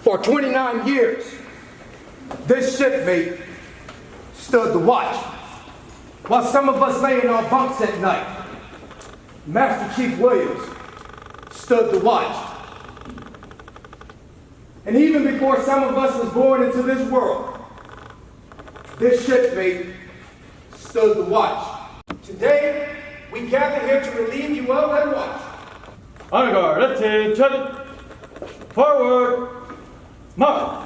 For 29 years, this shipmate stood the watch. While some of us lay in our bunks at night, Master Chief Williams stood the watch. And even before some of us was born into this world, this shipmate stood the watch. Today, we gather here to relieve you of that watch. Honor guard, attention, forward, march.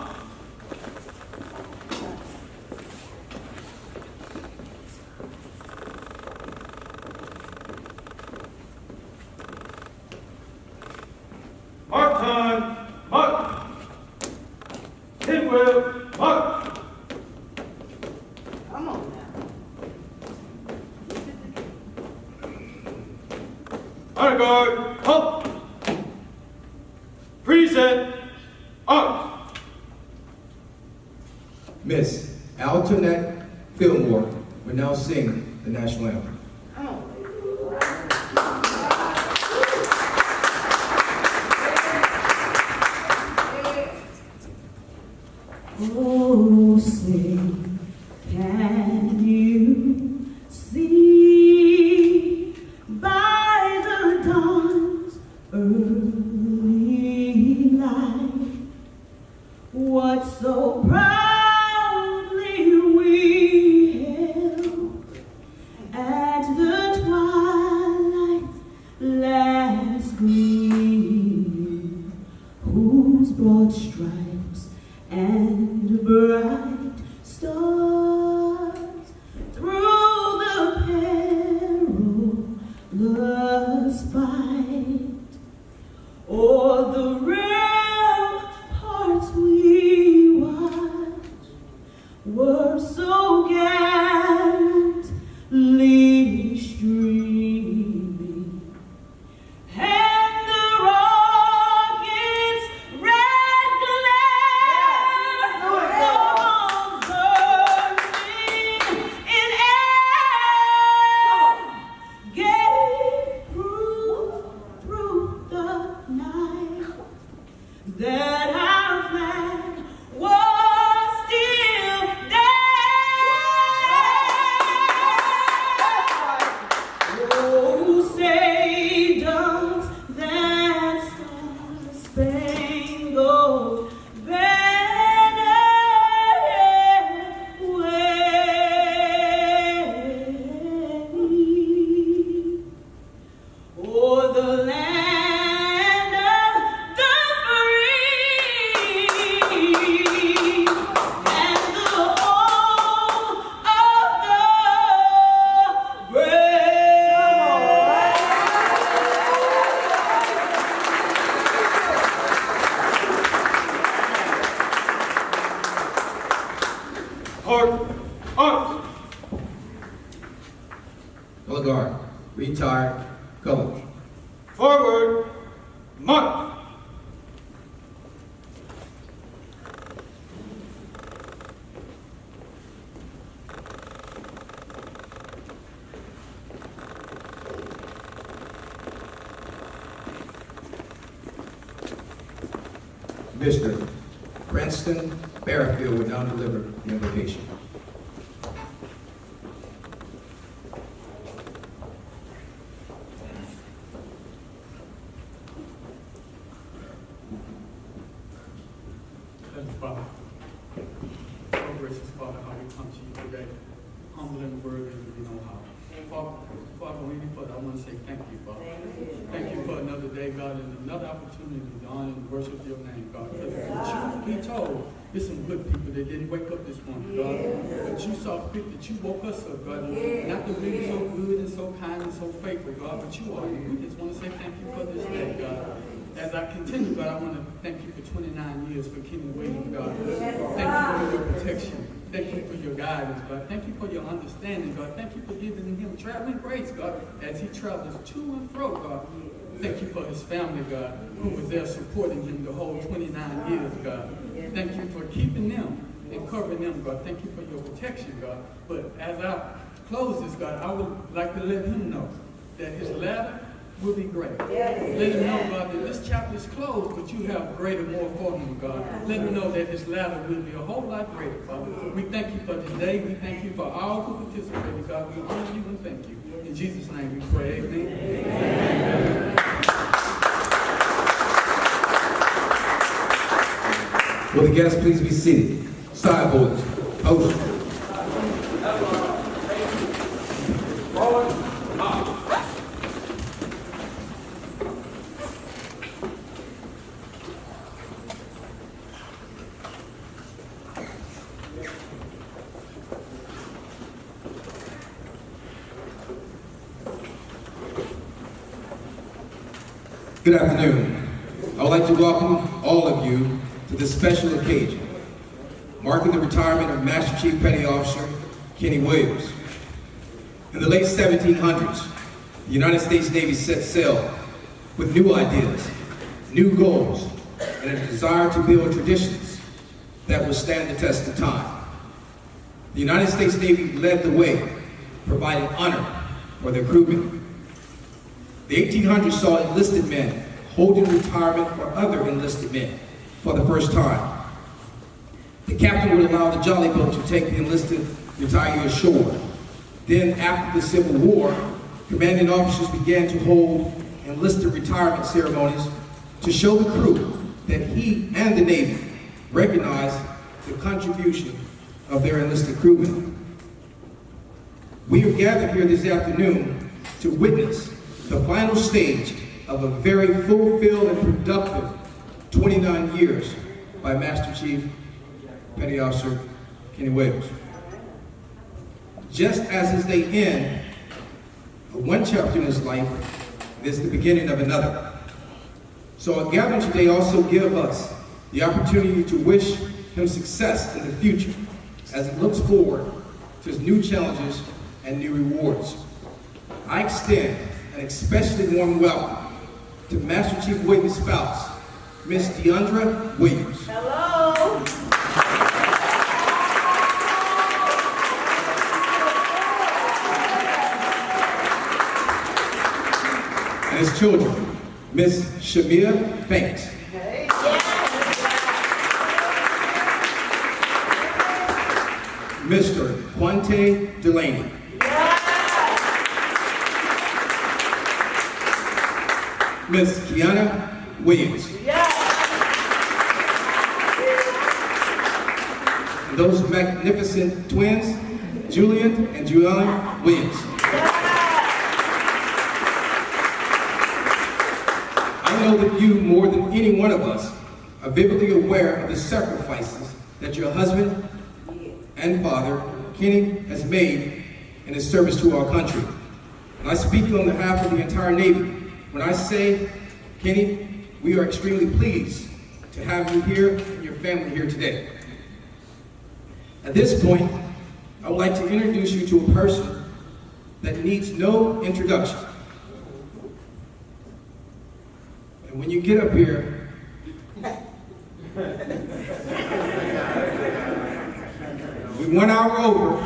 Mark time, mark. Hit wheel, mark. Come on now. Honor guard, halt. Present, arms. Miss Altonette Fillmore will now sing the national anthem. Oh, say, can you see by the dawn's early light what so proudly we held at the twilight's last gleaming, whose broad stripes and bright stars through the perilous fight o'er the ramparts we watched were so gallantly streaming, and the rocket's red glare was bursting in air, gave proof through the night that our flag was still there. Oh, say does that star-spangled banner wave o'er the land of the free and the home of the Arms, arms. Color guard, retired colors. Forward, march. Mr. Princeton Barrefield will now deliver the invocation. Heavenly Father, oh gracious Father, how we come to you today, humble and worthy to be know how. Father, when you put, I want to say thank you, Father. Thank you for another day, God, and another opportunity to honor and worship your name, God. Because the truth be told, there's some good people that didn't wake up this morning, God. But you saw fit that you woke us up, God. Not that we were so good and so kind and so faithful, God, but you are. And we just want to say thank you for this day, God. As I continue, God, I want to thank you for 29 years for keeping waiting, God. Thank you for your protection. Thank you for your guidance, God. Thank you for your understanding, God. Thank you for giving him traveling grace, God, as he travels to and fro, God. Thank you for his family, God, who was there supporting him the whole 29 years, God. Thank you for keeping them and covering them, God. Thank you for your protection, God. But as I close this, God, I would like to let him know that his ladder will be great. Let him know, God, that this chapter is closed, but you have greater, more for him, God. Let me know that this latter will be a whole lot greater, Father. We thank you for this day. We thank you for all who participated, God. We honor you and thank you. In Jesus' name we pray, amen. Amen. Will the guests please be seated? Side boys, post. Good afternoon. I would like to welcome all of you to this special occasion, marking the retirement of Master Chief Petty Officer Kenny Williams. In the late 1700s, the United States Navy set sail with new ideas, new goals, and a desire to build traditions that will stand the test of time. The United States Navy led the way, providing honor for their crewmen. The 1800s saw enlisted men holding retirement for other enlisted men for the first time. The captain would allow the jolly boat to take the enlisted retiree ashore. Then, after the Civil War, commanding officers began to hold enlisted retirement ceremonies to show the crew that he and the Navy recognized the contribution of their enlisted crewmen. We are gathered here this afternoon to witness the final stage of a very fulfilled and productive 29 years by Master Chief Petty Officer Kenny Williams. Just as his day end of one chapter in his life, it is the beginning of another. So our gathering today also gives us the opportunity to wish him success in the future as he looks forward to his new challenges and new rewards. I extend an especially warm welcome to Master Chief Williams' spouse, Miss Deandra Williams. Hello. And his children, Miss Shamia Banks. Hey. Mr. Quante Delaney. Miss Kiana Williams. And those magnificent twins, Julian and Julian Williams. I know that you, more than any one of us, are vividly aware of the sacrifices that your husband and father, Kenny, has made in his service to our country. And I speak on behalf of the entire Navy when I say, Kenny, we are extremely pleased to have you here and your family here today. At this point, I would like to introduce you to a person that needs no introduction. And when you get up here, we 1 hour over.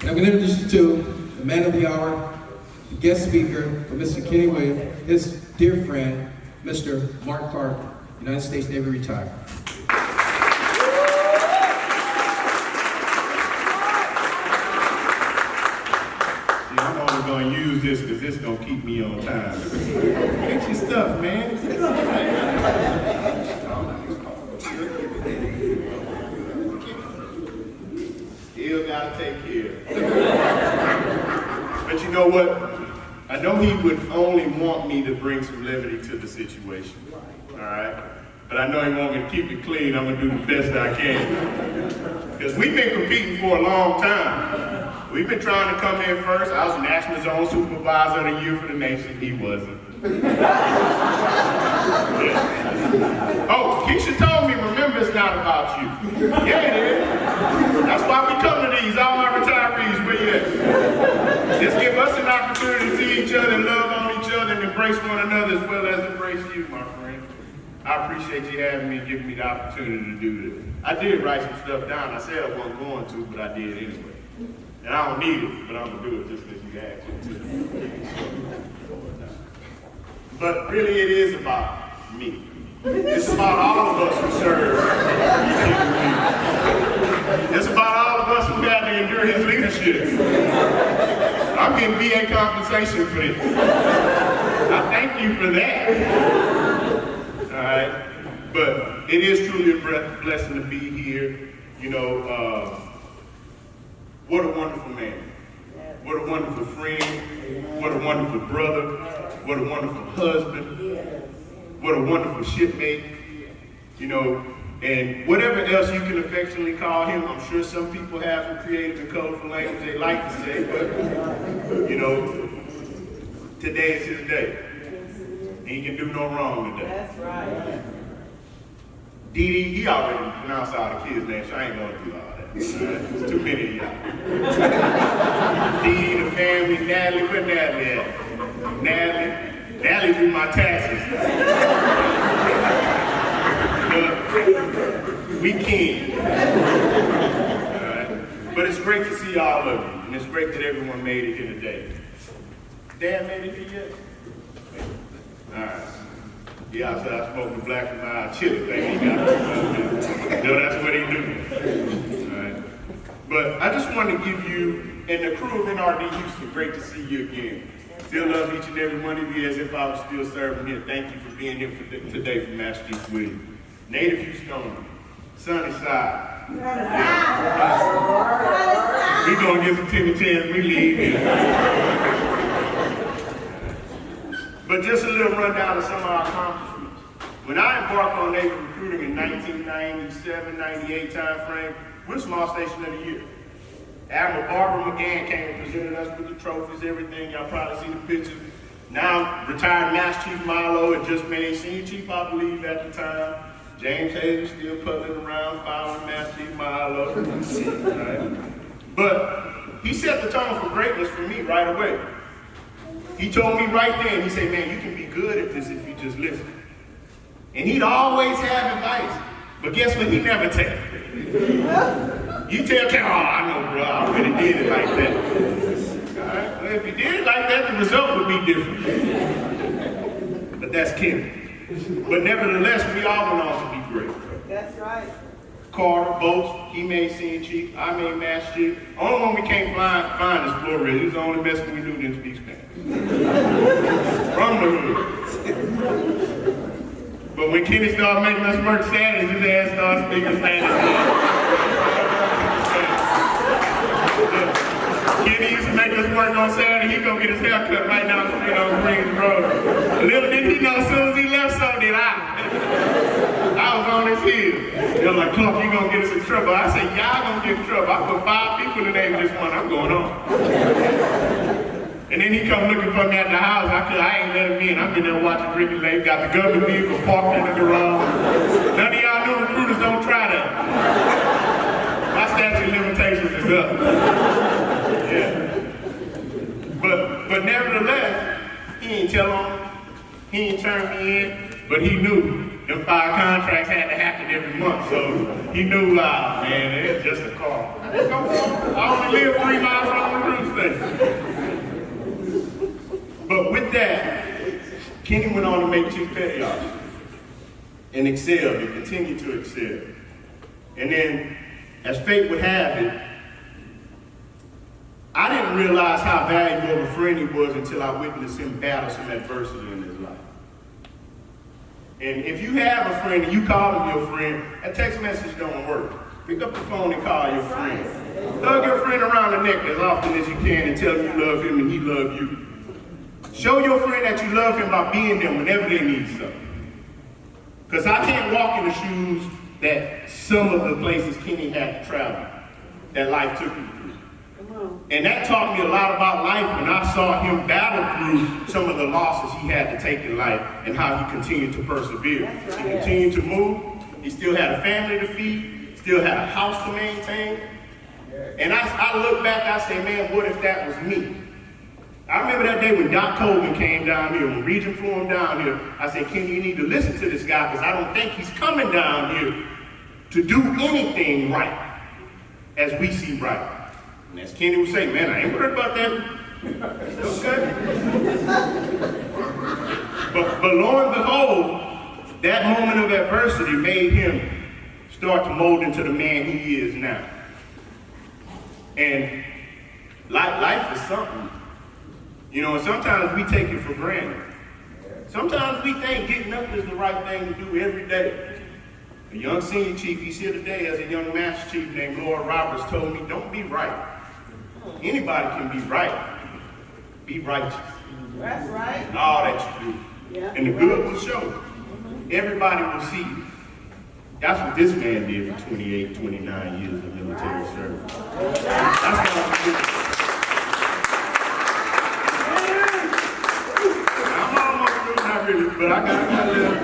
And I'm going to introduce you to the man of the hour, the guest speaker for Mr. Kenny Williams, his dear friend, Mr. Mark Clark, United States Navy retired. I'm only going to use this because this is going to keep me on time. Get your stuff, man. Still got to take care. But you know what? I know he would only want me to bring some levity to the situation. All right? But I know he wants me to keep it clean. I'm going to do the best I can. Because we've been competing for a long time. We've been trying to come in first. I was National Zone Supervisor of the Year for the nation. He wasn't. Yeah. Oh, Keisha told me, remember, it's not about you. Yeah, it is. That's why we come to these, all our retirees. But yeah, just give us an opportunity to see each other and love on each other and embrace one another as well as embrace you, my friend. I appreciate you having me and giving me the opportunity to do this. I did write some stuff down. I said I wasn't going to, but I did anyway. And I don't need it, but I'm going to do it just because you asked me to. But really it is about me. It's about all of us who serve. It's about all of us who had to endure his leadership. I'm getting VA compensation for this. I thank you for that. All right, but it is truly a blessing to be here. You know, what a wonderful man. What a wonderful friend. What a wonderful brother. What a wonderful husband. What a wonderful shipmate. You know, and whatever else you can affectionately call him, I'm sure some people have some creative and colorful language they like to say, but, you know, today is his day. And he can do no wrong today. That's right. Dee Dee, he already pronounced all the kids' names, so I ain't going to do all that. There's too many of y'all. Dee Dee, the family, Natalie, where Natalie at? Natalie do my taxes. We can. But it's great to see all of you, and it's great that everyone made it here today. Dad made it here yet? All right. Yeah, I said I smoked the black and mild chili thing. He got it. No, that's what he do. All right. But I just want to give you, and the crew of NRD Houston, great to see you again. Still love each and every one of you as if I was still serving here. Thank you for being here today for Master Chief Williams. Native Houstonian, sunny side. We're going to give some Timmy Tans, we leave here. But just a little rundown of some of our accomplishments. When I embarked on Naval recruiting in 1997, 98 time frame, we're Small Station of the Year. Admiral Barbara McGann came and presented us with the trophies, everything. Y'all probably seen the pictures. Now, retired Master Chief Milo had just made Senior Chief, I believe, at the time. James Hayes still puzzling around, following Master Chief Milo. Right? But he set the tone for greatness for me right away. He told me right then, he said, man, you can be good at this if you just listen. And he'd always have advice. But guess what? He never tell. You tell Ken, oh, I know, bro, I already did it like that. All right? Well, if you did it like that, the result would be different. But that's Ken. But nevertheless, we all went on to be great. That's right. Carter, Boats, he made Senior Chief, I made Master Chief. Only one we can't find is Flores. He's the only Mexican we knew didn't speak Spanish. From the hood. But when Kenny started making us work Saturdays, his ass started speaking Spanish. Kenny used to make us work on Saturday. He go get his hair cut right down the street on Greens Road. Little did he know, as soon as he left, so did I. I was on his heels. They're like, Clark, you gonna get us in trouble. I said, y'all gonna get in trouble. I put 5 people in the name of this one. I'm going on. And then he come looking for me at the house. I ain't let him in. I'm in there watching Ricky Lake. Got the government vehicle parked in the garage. None of y'all new recruiters don't try that. My statute of limitations is up. Yeah. But nevertheless, he ain't tell on me. He ain't turn me in. But he knew them 5 contracts had to happen every month. So he knew, man, it's just a car. I only live 3 miles from the recruit station. But with that, Kenny went on to make Chief Petty Officer and excelled and continued to excel. And then, as fate would have it, I didn't realize how valuable of a friend he was until I witnessed him battle some adversity in his life. And if you have a friend and you call him your friend, a text message don't work. Pick up the phone and call your friend. Hug your friend around the neck as often as you can and tell him you love him and he loves you. Show your friend that you love him by being there whenever they need something. Because I can't walk in the shoes that some of the places Kenny had to travel, that life took him through. And that taught me a lot about life when I saw him battle through some of the losses he had to take in life and how he continued to persevere. He continued to move. He still had a family to feed, still had a house to maintain. And I look back, I say, man, what if that was me? I remember that day when Doc Coleman came down here, when Regent flew him down here, I said, Kenny, you need to listen to this guy because I don't think he's coming down here to do anything right as we see right. And as Kenny would say, man, I ain't worried about that. Okay? But lo and behold, that moment of adversity made him start to mold into the man he is now. And life is something. You know, and sometimes we take it for granted. Sometimes we think getting up is the right thing to do every day. A young senior chief, he's here today as a young master chief named Lord Roberts, told me, don't be right. Anybody can be right. Be righteous. That's right. In all that you do. Yeah. And the good will show. Everybody will see you. That's what this man did for 28, 29 years of military service. That's what I'm doing. I'm almost through, not really, but I got a little.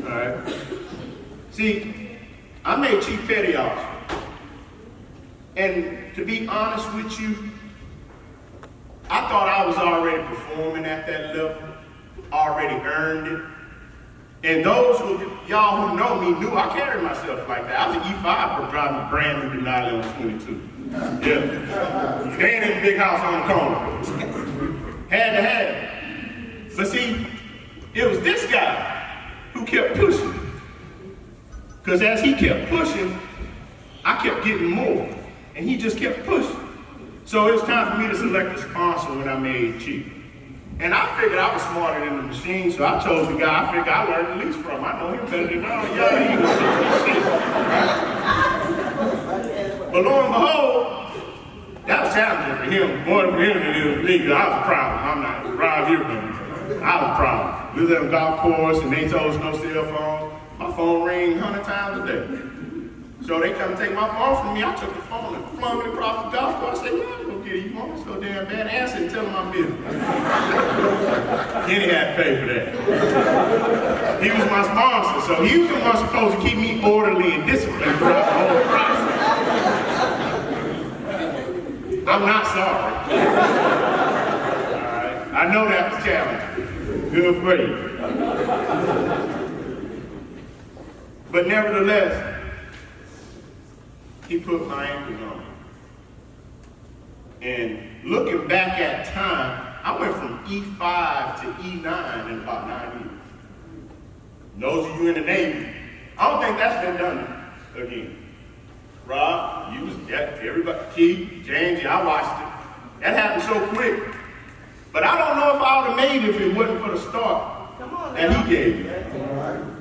All right. See, I made chief petty officer. And to be honest with you, I thought I was already performing at that level, already earned it. And those y'all who know me knew I carried myself like that. I was an E5 for driving a brand new Denali on 22. Yeah. Staying in the big house on the corner. Had to have it. But see, it was this guy who kept pushing. Because as he kept pushing, I kept getting more. And he just kept pushing. So it was time for me to select a sponsor when I made chief. And I figured I was smarter than the machine, so I chose the guy I figured I learned the least from. I know him better than all y'all. He was But lo and behold, that was challenging for him, more for him than it was me, because I was a problem. I'm not proud here, but I was a problem. We was at a golf course and they told us no cell phone. My phone rang 100 times a day. So they come take my phone from me. I took the phone and flung it across the golf course. I said, yeah, I'm gonna get it. You want it so damn bad? Answer and tell him I'm busy. Kenny had to pay for that. He was my sponsor, so he was the one supposed to keep me orderly and disciplined throughout the whole process. I'm not sorry. All right. I know that was challenging. Good for you. But nevertheless, he put my anchors on. And looking back at time, I went from E5 to E9 in about 9 years. Those of you in the Navy, I don't think that's been done again. Rob, you was, everybody, Keith, James, I watched it. That happened so quick. But I don't know if I would have made it if it wasn't for the start that he gave me.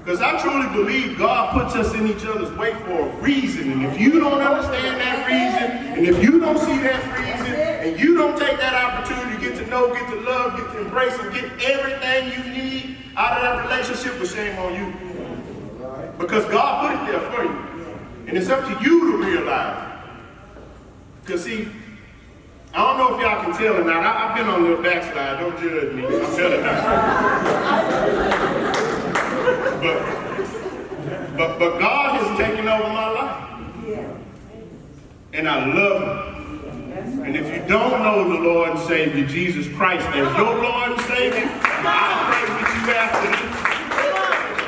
Because I truly believe God puts us in each other's way for a reason. And if you don't understand that reason, and if you don't see that reason, and you don't take that opportunity to get to know, get to love, get to embrace, and get everything you need out of that relationship, well, shame on you. Because God put it there for you. And it's up to you to realize it. Because see, I don't know if y'all can tell or not. I've been on a little backslide. Don't judge me. I'm telling you. But God has taken over my life. And I love him. And if you don't know the Lord and Savior, Jesus Christ, as your Lord and Savior, I'll pray with you after this.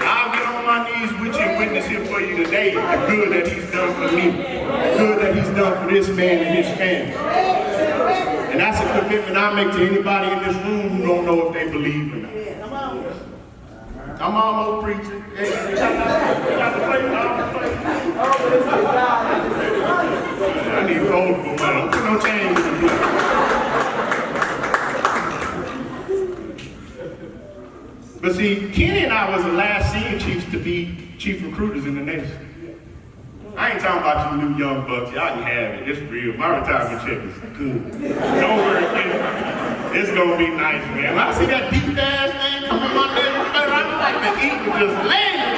I'll get on my knees with you and witness him for you today. The good that he's done for me. The good that he's done for this man and his family. And that's a commitment I make to anybody in this room who don't know if they believe or not. I'm almost preaching. Hey, you got the plate? I need gold for money. Don't put no change in the But see, Kenny and I was the last senior chiefs to be chief recruiters in the nation. I ain't talking about you new young bucks. Y'all can have it. It's real. My retirement check is good. Don't worry, Kenny. It's gonna be nice, man. When I see that deep ass thing coming my leg, I'm like the eagle just landing.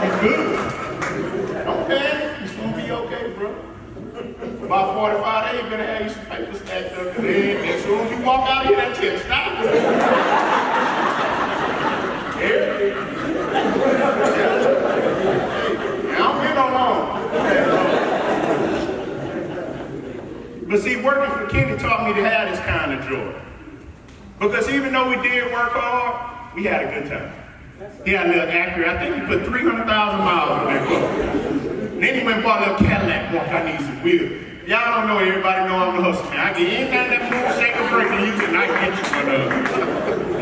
It's good. Okay, it's gonna be okay, bro. About 45 days, you're gonna have you some paper stacked up there. As soon as you walk out of here, that check stops. But see, working for Kenny taught me to have this kind of joy. Because even though we did work hard, we had a good time. He had a little accurate. I think he put 300,000 miles on that car. Then he went and bought a little Cadillac, walked I need some wheels. Y'all don't know, everybody know I'm the hustler, man. I get anything that move, shake or break, and you can, I get you one of them.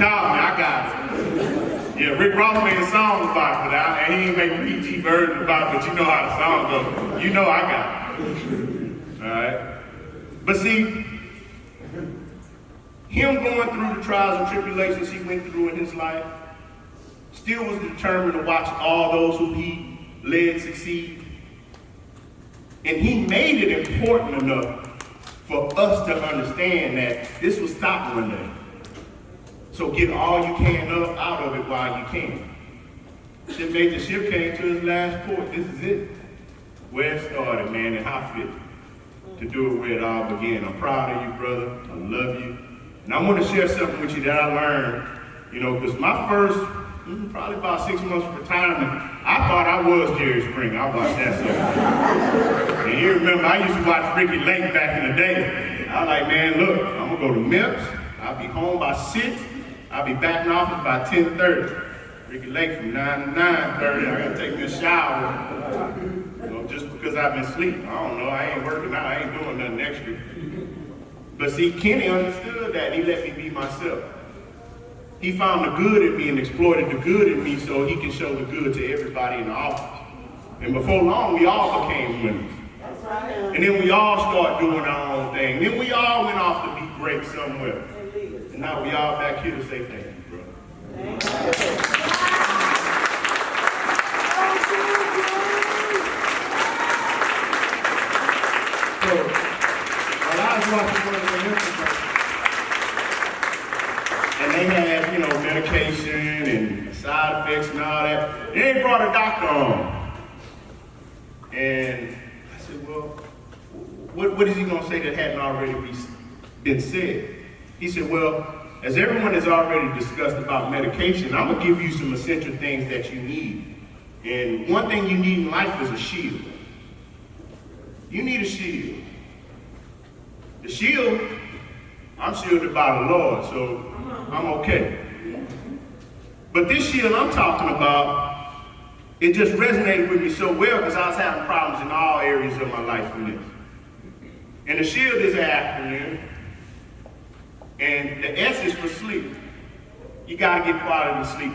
Call me, I got it. Yeah, Rick Ross made a song about it, and he ain't make a PG version about it, but you know how the song goes. You know I got it. All right? But see, him going through the trials and tribulations he went through in his life, still was determined to watch all those who he led succeed. And he made it important enough for us to understand that this will stop one day. So get all you can up out of it while you can. The ship came to its last port. This is it. Where it started, man, and how fit to do it where it all began. I'm proud of you, brother. I love you. And I want to share something with you that I learned, because my first, probably about 6 months of retirement, I thought I was Jerry Springer. I watched that stuff. And you remember, I used to watch Ricky Lake back in the day. I was like, man, look, I'm going to go to MIPS. I'll be home by 6. I'll be back in office by 10:30. Ricky Lake from 9 to 9:30. I got to take me a shower. Just because I've been sleeping. I don't know. I ain't working out. I ain't doing nothing extra. But see, Kenny understood that. He let me be myself. He found the good in me and exploited the good in me so he can show the good to everybody in the office. And before long, we all became winners. And then we all start doing our own thing. Then we all went off to be great somewhere. And now we all back here to say thank you, bro. So, while I was watching one of the Olympics, and they had, medication and side effects and all that, they brought a doctor on. And I said, well, what is he going to say that hadn't already been said? He said, well, as everyone has already discussed about medication, I'm going to give you some essential things that you need. And one thing you need in life is a shield. You need a shield. The shield, I'm shielded by the Lord, so I'm okay. But this shield I'm talking about, it just resonated with me so well because I was having problems in all areas of my life from this. And the shield is an acronym. And the S is for sleep. You gotta get quality sleep.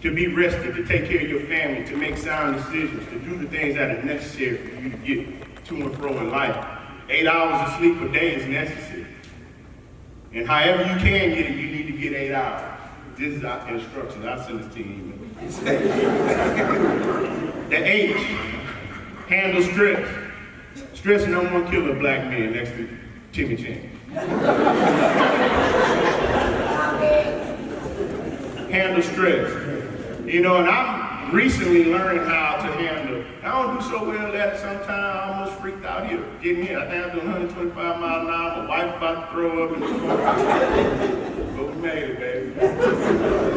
To be rested, to take care of your family, to make sound decisions, to do the things that are necessary for you to get to and fro in life. 8 hours of sleep a day is necessary. And however you can get it, you need to get 8 hours. This is our instructions. I'll send this to you. The H, handle stress. Stress no one kill a black man next to Timmy Chan. Handle stress. And I'm recently learning how to handle. I don't do so well at it sometimes. I almost freaked out here. Getting here. I think I'm doing 125 miles an hour. My wife about to throw up in the car. But we made it, baby.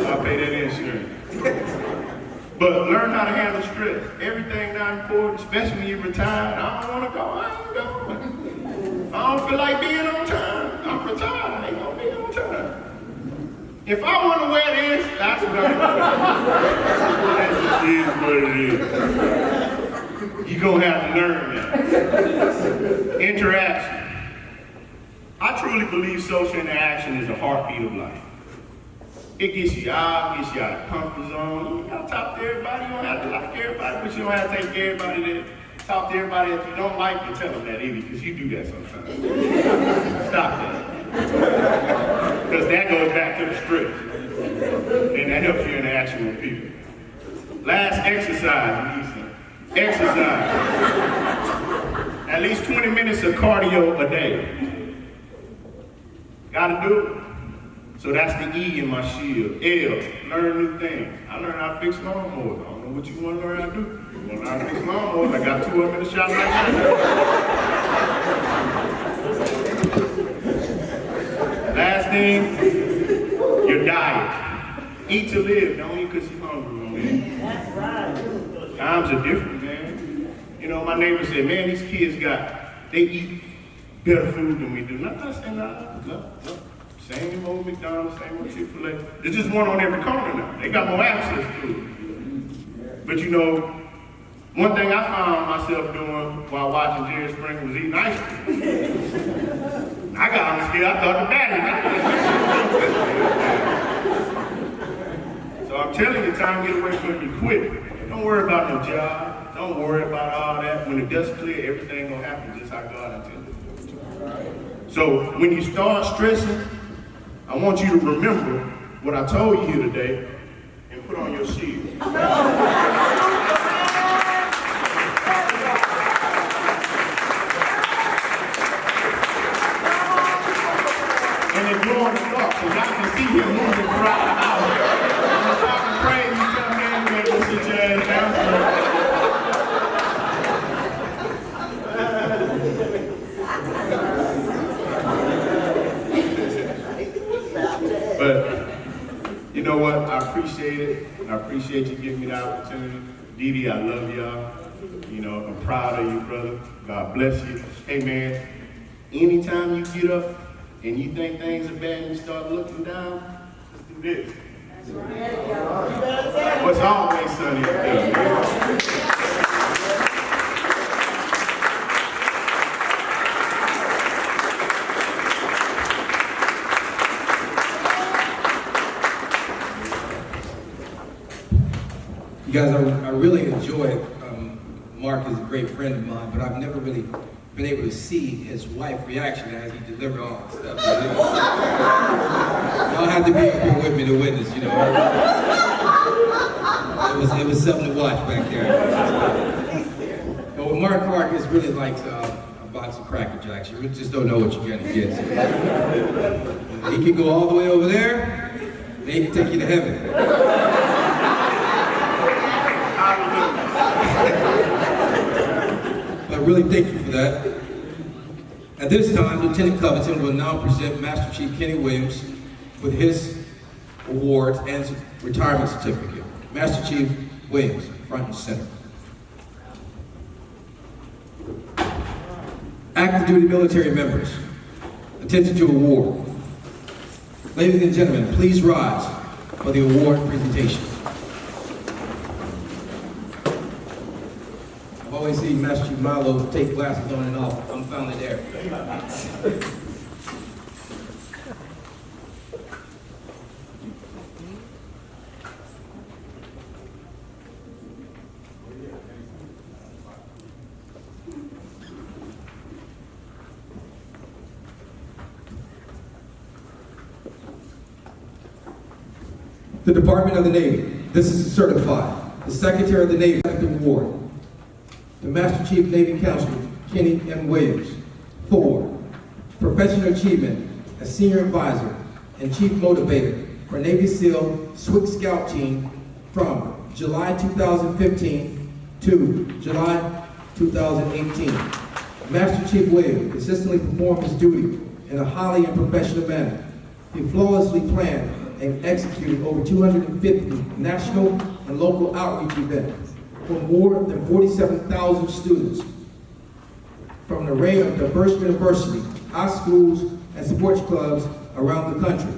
I'll pay that insurance. But learn how to handle stress. Everything not important, especially when you're retired. I don't want to go. I ain't going. I don't feel like being on time. I'm retired. I ain't gonna be on time. If I want to wear this, that's what I'm doing. That just is what it is. You're going to have to learn that. Interaction. I truly believe social interaction is the heartbeat of life. It gets you out, gets you out of the comfort zone. You got to talk to everybody. You don't have to like everybody, but you don't have to take everybody there. Talk to everybody that you don't like and tell them that either, because you do that sometimes. Stop that. Because that goes back to the script. And that helps you interaction with people. Last, exercise, Lisa. Exercise. At least 20 minutes of cardio a day. Gotta do it. So that's the E in my shield. L, learn new things. I learned how to fix lawnmowers. I don't know what you want to learn how to do. You want to learn how to fix lawnmowers? I got 2 of them in the shop right now. Last thing, your diet. Eat to live, don't eat because you're hungry, man. That's right. Times are different, man. My neighbor said, man, these kids they eat better food than we do. Not saying no. Same old McDonald's, same old Chick-fil-A. There's just one on every corner now. They got more access to it. But one thing I found myself doing while watching Jerry Springer was eating ice cream. I got on the scale, I thought the battery. telling you, time to get away from you quick. Don't worry about no job. Don't worry about all that. When the dust clear, everything gonna happen just how God intended. So when you start stressing, I want you to remember what I told you here today and put on your shield. And if you're on the clock, because I can see him moving throughout the house. When I'm talking crazy, you come in and make us sit your ass down. But you know what? I appreciate it. I appreciate you giving me the opportunity. Dee Dee, I love y'all. You know, I'm proud of you, brother. God bless you. Hey, man, anytime you get up and you think things are bad and you start looking down, let's do this. That's right. What's always sunny up there, man? You guys, I really enjoy Mark is a great friend of mine, but I've never really been able to see his wife's reaction as he delivered all the stuff. Y'all have to be here with me to witness, you know. It was something to watch back there. But what Mark Clark is really like a box of Cracker Jacks. You just don't know what you're gonna get. He can go all the way over there, then he can take you to heaven. I really thank you for that. At this time, Lieutenant Covington will now present Master Chief Kenny Williams with his awards and retirement certificate. Master Chief Williams, front and center. Active duty military members, attention to award. Ladies and gentlemen, please rise for the award presentation. I've always seen Master Chief Milo take glasses on and off. I'm finally there. The Department of the Navy. This is certified. The Secretary of the Navy Award. The Master Chief Navy Counselor, Kenny M. Williams. 4, professional achievement as Senior Advisor and Chief Motivator for Navy SEAL SWIC Scout Team from July 2015 to July 2018. Master Chief Williams consistently performed his duty in a highly and professional manner. He flawlessly planned and executed over 250 national and local outreach events for more than 47,000 students from an array of diverse universities, high schools, and sports clubs around the country.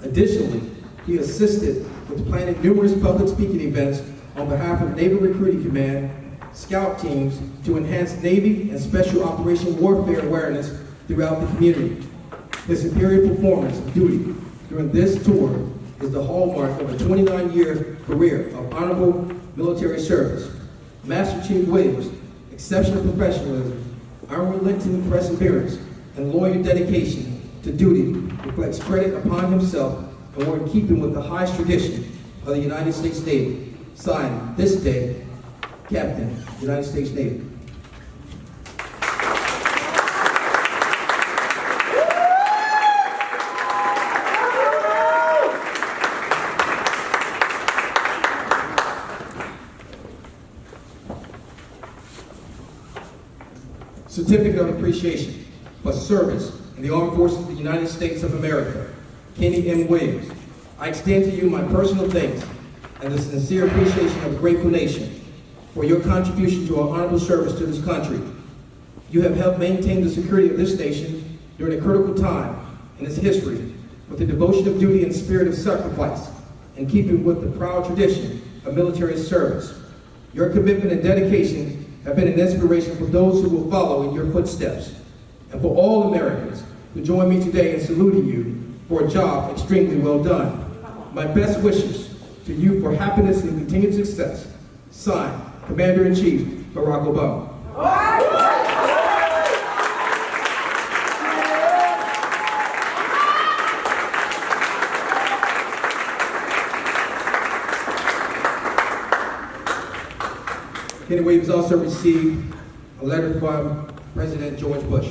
Additionally, he assisted with planning numerous public speaking events on behalf of Naval Recruiting Command, scout teams to enhance Navy and Special Operation Warfare awareness throughout the community. His superior performance of duty during this tour is the hallmark of a 29-year career of honorable military service. Master Chief Williams' exceptional professionalism, unrelenting perseverance, and loyal dedication to duty reflects credit upon himself and were in keeping with the highest tradition of the United States Navy. Signed, this day, Captain, United States Navy. Certificate of Appreciation for Service in the Armed Forces of the United States of America, Kenny M. Williams. I extend to you my personal thanks and the sincere appreciation of a grateful nation for your contribution to our honorable service to this country. You have helped maintain the security of this nation during a critical time in its history with the devotion of duty and spirit of sacrifice, in keeping with the proud tradition of military service. Your commitment and dedication have been an inspiration for those who will follow in your footsteps, and for all Americans who join me today in saluting you for a job extremely well done. My best wishes to you for happiness and continued success. Signed, Commander-in-Chief, Barack Obama. Kenny Williams also received a letter from President George Bush.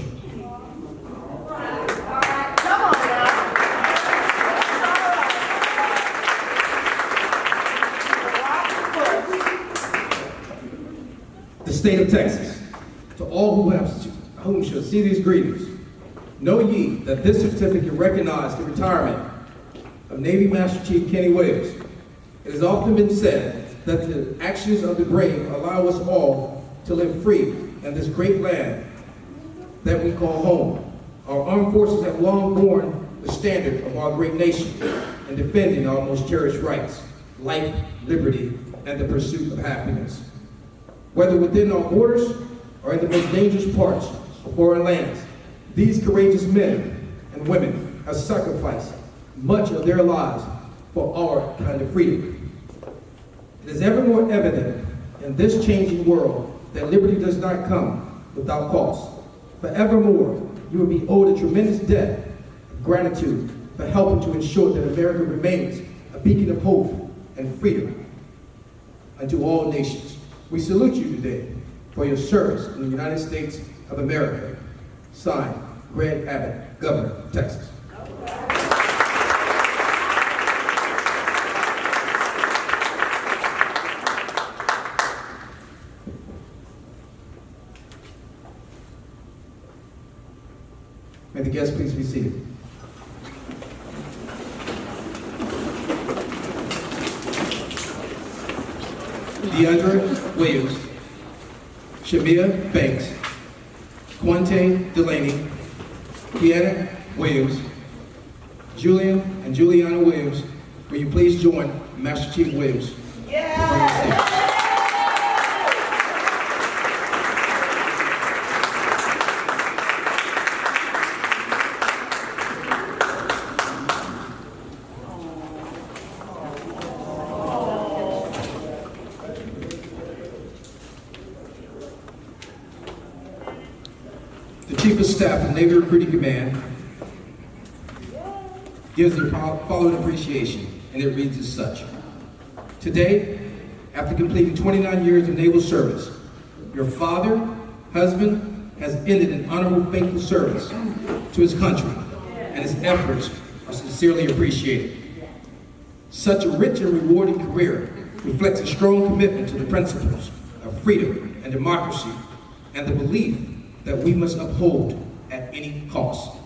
The state of Texas, to all whom shall see these greetings, know ye that this certificate recognizes the retirement of Navy Master Chief Kenny Williams. It has often been said that the actions of the brave allow us all to live free in this great land that we call home. Our armed forces have long borne the standard of our great nation in defending our most cherished rights, life, liberty, and the pursuit of happiness. Whether within our borders or in the most dangerous parts of foreign lands, these courageous men and women have sacrificed much of their lives for our kind of freedom. It is ever more evident in this changing world that liberty does not come without cost. Forevermore, you will be owed a tremendous debt of gratitude for helping to ensure that America remains a beacon of hope and freedom unto all nations. We salute you today for your service in the United States of America. Signed, Greg Abbott, Governor of Texas. May the guests please be seated. Deandra Williams, Shamia Banks, Quante Delaney, Kiana Williams, Julian and Juliana Williams, will you please join Master Chief Williams? The Chief of Staff of Navy Recruiting Command gives the following appreciation, and it reads as such. Today, after completing 29 years of naval service, your father, husband, has ended an honorable, faithful service to his country, and his efforts are sincerely appreciated. Such a rich and rewarding career reflects a strong commitment to the principles of freedom and democracy, and the belief that we must uphold at any cost.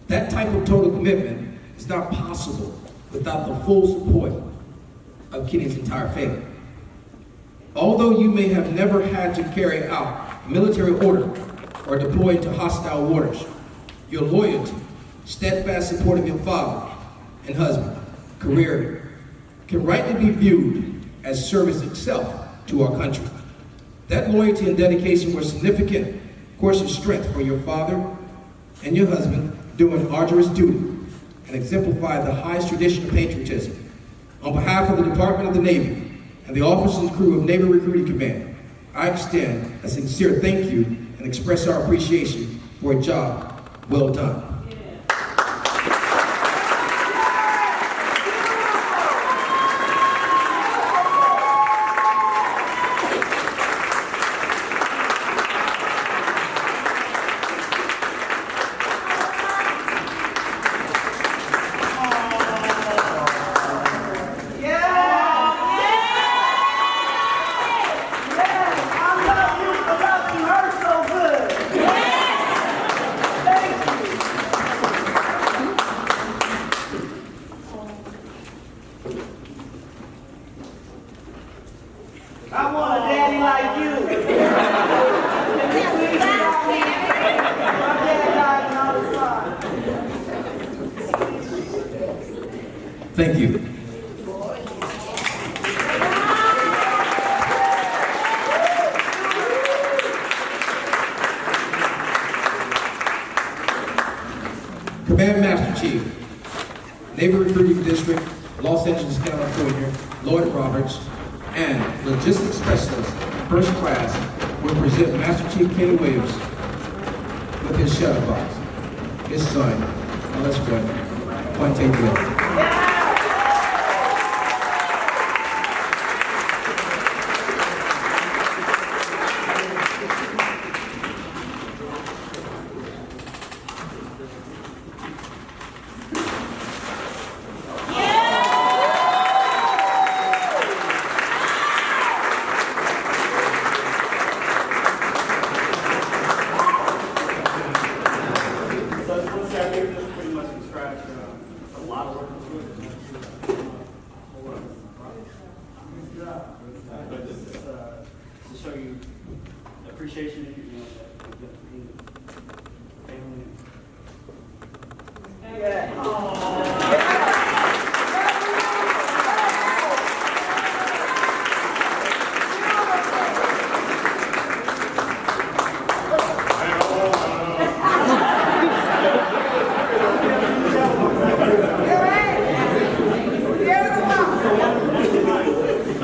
That type of total commitment is not possible without the full support of Kenny's entire family. Although you may have never had to carry out a military order or deploy into hostile waters, your loyalty, steadfast support of your father and husband, career, can rightly be viewed as service itself to our country. That loyalty and dedication were significant course of strength for your father and your husband doing arduous duty and exemplify the highest tradition of patriotism. On behalf of the Department of the Navy and the officers and crew of Navy Recruiting Command, I extend a sincere thank you and express our appreciation for a job well done. I want a daddy like you. My dad died on the side. Thank you. Command Master Chief, Navy Recruiting District, Los Angeles, California, Lloyd Roberts, and Logistics Specialist, First Class, will present Master Chief Kenny Williams with his shadow box. His son, let's go, Quante Bill. So this one set here, just pretty much from scratch. A lot of work into it. But this is to show you the appreciation that you know that we've got for you. Family.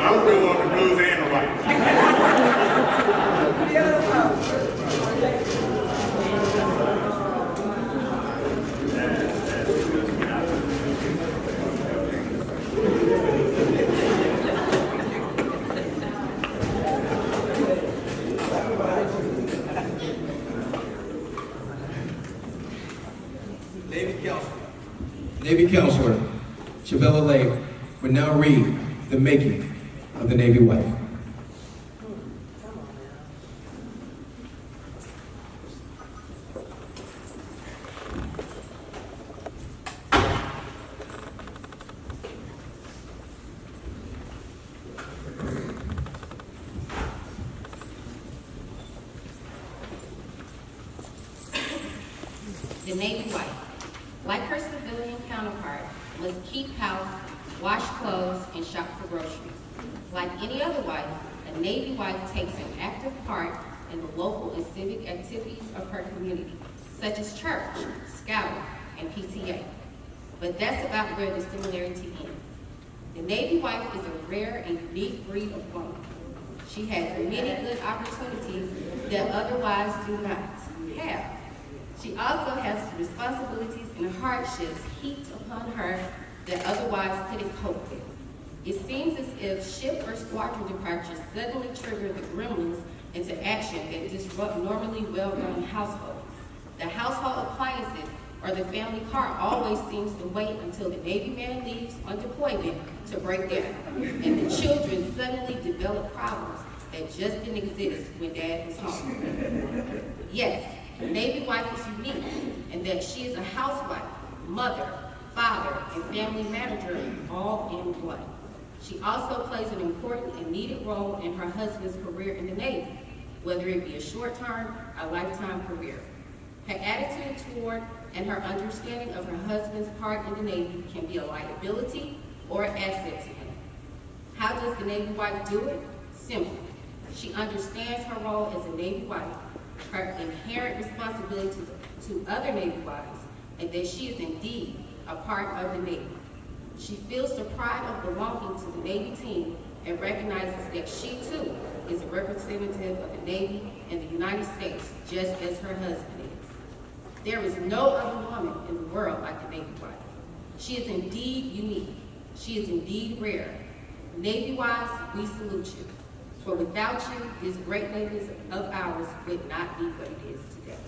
I'm real on the blues and the white. Navy Counselor Chavella Lake will now read the making of the Navy wife. The Navy wife, like her civilian counterpart, must keep house, wash clothes, and shop for groceries. Like any other wife, a Navy wife takes an active part in the local and civic activities of her community, such as church, scouting, and PTA. But that's about where the similarity ends. The Navy wife is a rare and unique breed of woman. She has many good opportunities that other wives do not have. She also has responsibilities and hardships heaped upon her that other wives couldn't cope with. It seems as if ship or squadron departures suddenly trigger the gremlins into action that disrupt normally well-run households. The household appliances or the family car always seems to wait until the Navy man leaves on deployment to break down, and the children suddenly develop problems that just didn't exist when Dad was home. Yes, the Navy wife is unique in that she is a housewife, mother, father, and family manager all in one. She also plays an important and needed role in her husband's career in the Navy, whether it be a short-term or lifetime career. Her attitude toward and her understanding of her husband's part in the Navy can be a liability or an asset to him. How does the Navy wife do it? Simple. She understands her role as a Navy wife, her inherent responsibilities to other Navy wives, and that she is indeed a part of the Navy. She feels the pride of belonging to the Navy team and recognizes that she too is a representative of the Navy and the United States, just as her husband is. There is no other woman in the world like the Navy wife. She is indeed unique. She is indeed rare. Navy wives, we salute you. For without you, this great Navy of ours would not be what it is today.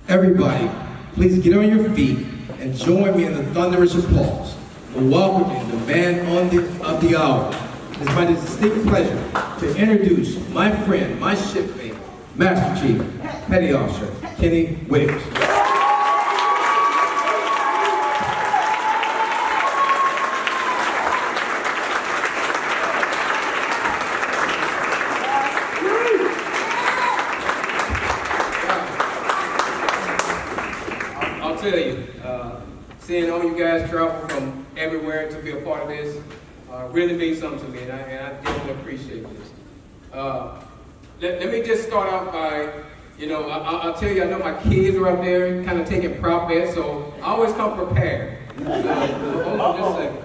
Everybody, please get on your feet and join me in the thunderous applause for welcoming the man of the hour. It's my distinct pleasure to introduce my friend, my shipmate, Master Chief Petty Officer Kenny Williams. tell you, seeing all you guys travel from everywhere to be a part of this really means something to me, and I definitely appreciate this. Let me just start out by, I'll tell you, I know my kids are up there kind of taking prop bets, so I always come prepared. So, hold on just a second.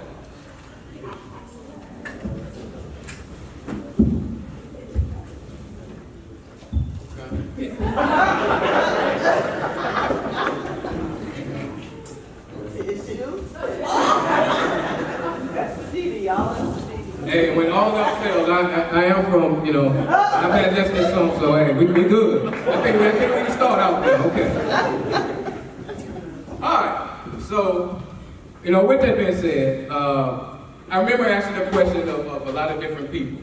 That's the TV, y'all. That's the TV. Hey, when all else fails, I am from, I've had less than some, so hey, we good. I think we can start out there, okay. All right, so, with that being said, I remember asking a question of a lot of different people.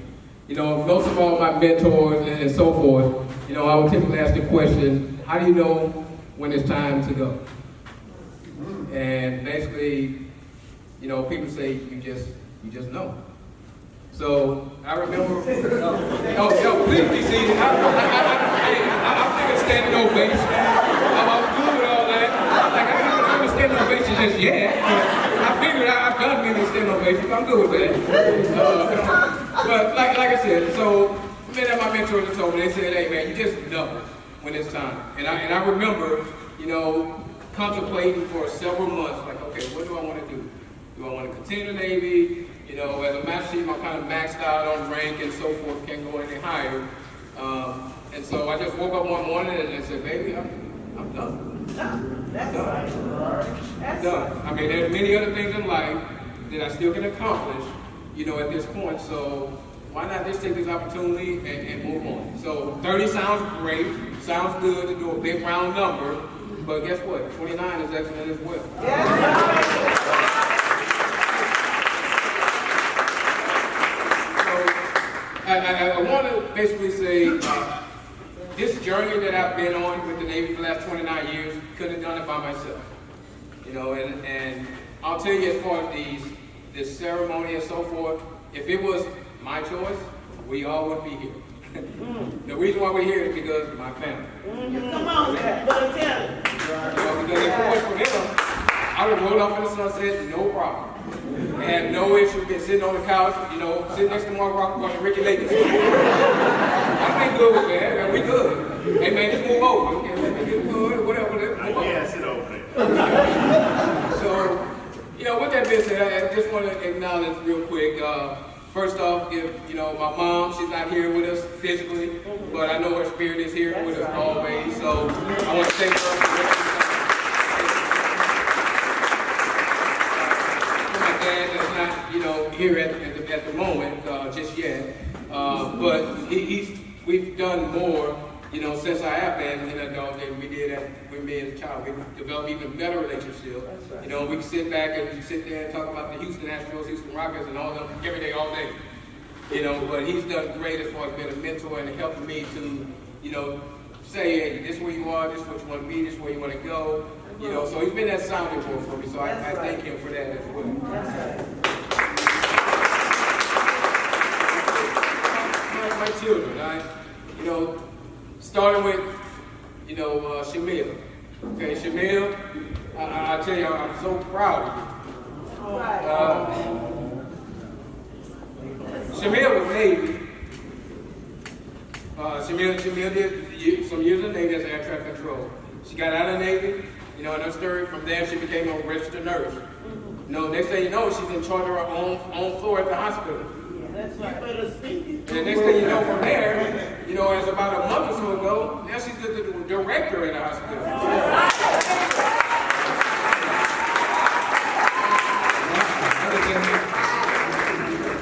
Most of all my mentors and so forth, I would typically ask the question, how do you know when it's time to go? And basically, people say you just know. So I remember, please be seated. I'm thinking standing ovation. I'm good with all that. Like, I don't remember standing ovation just yet. I figured I've done many standing ovations. I'm good with that. But like I said, so many of my mentors told me, they said, hey man, you just know when it's time. And I remember, contemplating for several months, like, okay, what do I want to do? Do I want to continue the Navy? As a Master Chief, I'm kind of maxed out on rank and so forth, can't go any higher. And so I just woke up one morning and said, baby, I'm done. That's right. That's Done. I mean, there's many other things in life that I still can accomplish, at this point. So why not just take this opportunity and move on? So 30 sounds great, sounds good to do a big round number, but guess what? 29 is excellent as well. Yes. I want to basically say this journey that I've been on with the Navy for the last 29 years, couldn't have done it by myself. And I'll tell you, as far as this ceremony and so forth, if it was my choice, we all would be here. The reason why we're here is because of my family. Come on, man. Let me tell you. Because if it was for them, I would have rolled off in the sunset, no problem. I had no issue with sitting on the couch, sitting next to Mark Rock watching Ricky Lakers. I ain't good with that, man. We good. Hey man, just move over. Okay, let me get good, whatever. Yeah, sit over there. So, with that being said, I just want to acknowledge real quick. First off, if my mom, she's not here with us physically, but I know her spirit is here with us always. So I want to thank her for my dad that's not, here at the moment just yet, but we've done more, since I have been an adult than we did when me as a child. We've developed even better relationship. We can sit back and sit there and talk about the Houston Astros, Houston Rockets, and all them every day, all day. But he's done great as far as being a mentor and helping me to, say, hey, this is where you are, this is what you want to be, this is where you want to go. So he's been that sounding board for me. So I thank him for that as well. My children, starting with, Shamil. Okay, Shamil, I tell you, I'm so proud of you. Shamil was Navy. Shamil did some years in the Navy as air traffic control. She got out of the Navy, in her story. From there, she became a registered nurse. Next thing you know, she's in charge of her own floor at the hospital. That's right. And the next thing you know from there, it's about a month or so ago, now she's the director at the hospital.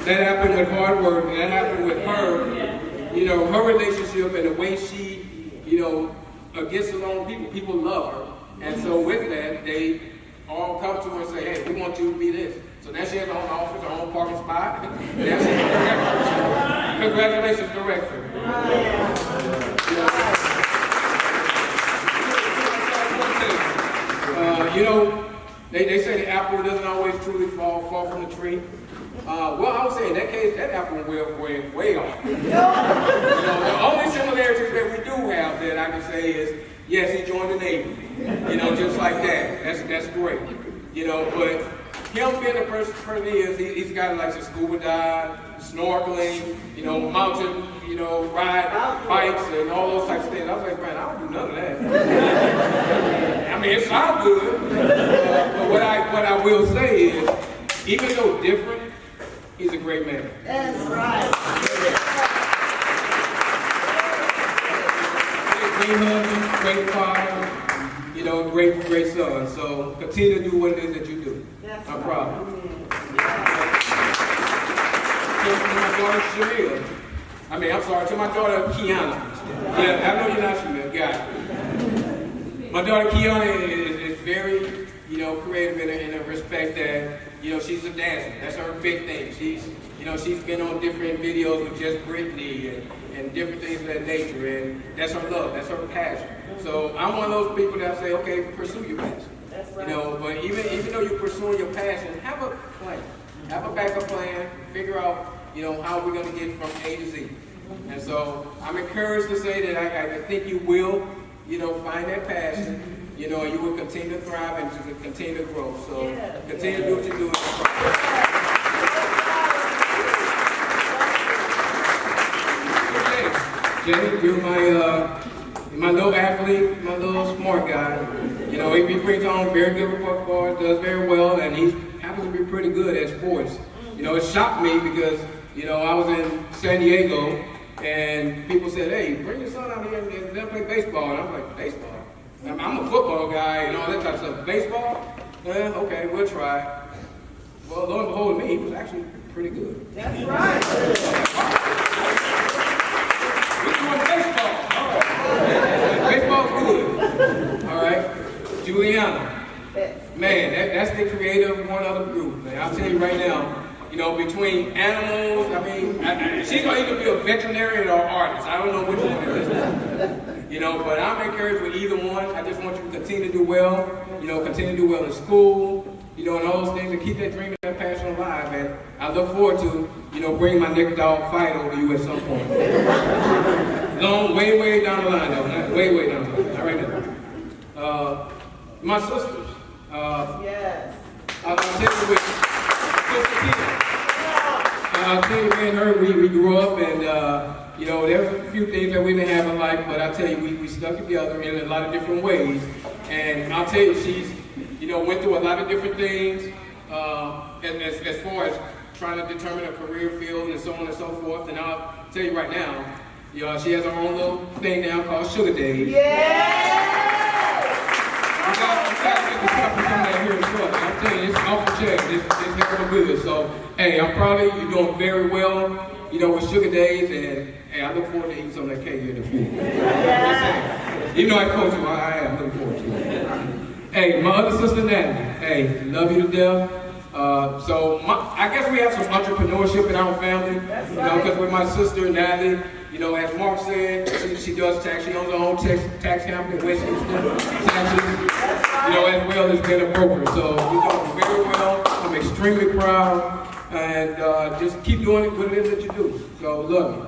That happened with hard work, and that happened with her, her relationship and the way she, gets along with people love her. And so with that, they all come to her and say, hey, we want you to be this. So now she has her own office, her own parking spot. Now she's a director. Congratulations, director. They say the apple doesn't always truly fall from the tree. Well, I would say in that case, that apple went way off. You know, the only similarities that we do have that I can say is, yes, he joined the Navy. You know, just like that. That's great. You know, but him being the person he is, he's got like some scuba dive, snorkeling, you know, mountain, you know, ride bikes and all those types of things. I was like, man, I don't do none of that. I mean, it sounds good, but what I will say is, even though different, he's a great man. That's right. Great husband, great father, you know, great son. So continue to do what it is that you do. That's I'm right. proud. To my daughter Shamil. To my daughter Kiana. Yeah, I know you're not Shamil, got it. My daughter Kiana is very, you know, creative in a respect that, you know, she's a dancer. That's her big thing. She's been on different videos with Just Brittany and different things of that nature, and that's her love, that's her passion. So I'm one of those people that say, okay, pursue your passion. That's right. You know, but even though you're pursuing your passion, have a plan. Have a backup plan, figure out, you know, how we're going to get from A to Z. And so I'm encouraged to say that I think you will, you know, find that passion, you know, and you will continue to thrive and to continue to grow. So continue to do what you're doing. Jay, you're my little athlete, my little smart guy. You know, he brings on very good report cards, does very well, and he happens to be pretty good at sports. You know, it shocked me because, you know, I was in San Diego, and people said, hey, bring your son out here and let him play baseball. And I'm like, baseball? I'm a football guy and all that type of stuff. Baseball? Yeah, okay, we'll try. Well, lo and behold, he was actually pretty good. That's right. We're doing baseball. All right. Baseball's good. All right. Juliana. Man, that's the creator of one other group. Man, I'll tell you right now, you know, between animals, I mean, she's going to either be a veterinarian or an artist. I don't know which one it is. You know, but I'm encouraged with either one. I just want you to continue to do well, you know, continue to do well in school, you know, and all those things, and keep that dream and that passion alive. And I look forward to, you know, bringing my neck dog fight over to you at some point. Way down the line, though. Way down the line. Not right now. My sisters. Yes. I'll tell you with Sister Tina. I'll tell you, me and her, we grew up, and you know, there's a few things that we didn't have in life, but I'll tell you, we stuck together in a lot of different ways. And I'll tell you, she's, you know, went through a lot of different things as far as trying to determine a career field and so on and so forth. And I'll tell you right now, you know, she has her own little thing now called Sugar Days. I'm telling you, it's off the check. It's hella good. So, hey, I'm proud of you. You're doing very well, you know, with Sugar Days, and hey, I look forward to eating some of that cake in the future. Even though I coach you, I am looking forward to it. Hey, my other sister, Natalie. Hey, love you to death. I guess we have some entrepreneurship in our family, you know, because with my sister, Natalie, you know, as Mark said, she does tax. She owns her own tax company in West Houston, Texas. You know, as well as being a broker. So you're doing very well. I'm extremely proud, and just keep doing what it is that you do. So love you.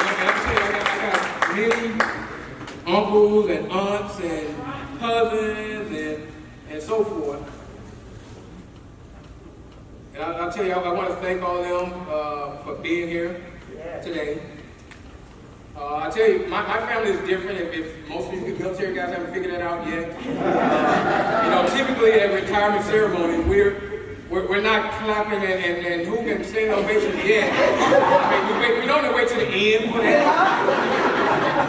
I got many uncles and aunts and cousins and so forth. And I'll tell you, I want to thank all of them for being here today. I tell you, my family is different. If most of you military guys haven't figured that out yet, you know, typically at retirement ceremonies, we're not clapping and who can stand ovation yet. I mean, we don't wait to the end for that.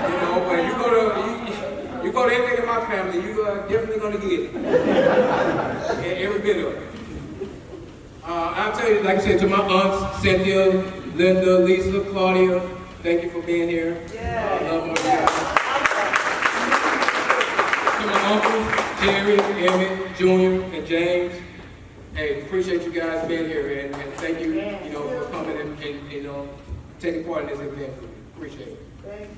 You know, but you go to anything in my family, you are definitely going to get it. Every bit of it. I'll tell you, like I said, to my aunts, Cynthia, Linda, Lisa, Claudia, thank you for being here. Love more to my uncles, Jerry, Emmett, Junior, and James. Hey, appreciate you guys being here, and thank you, you know, for coming and you know, taking part in this event. Appreciate it. Thank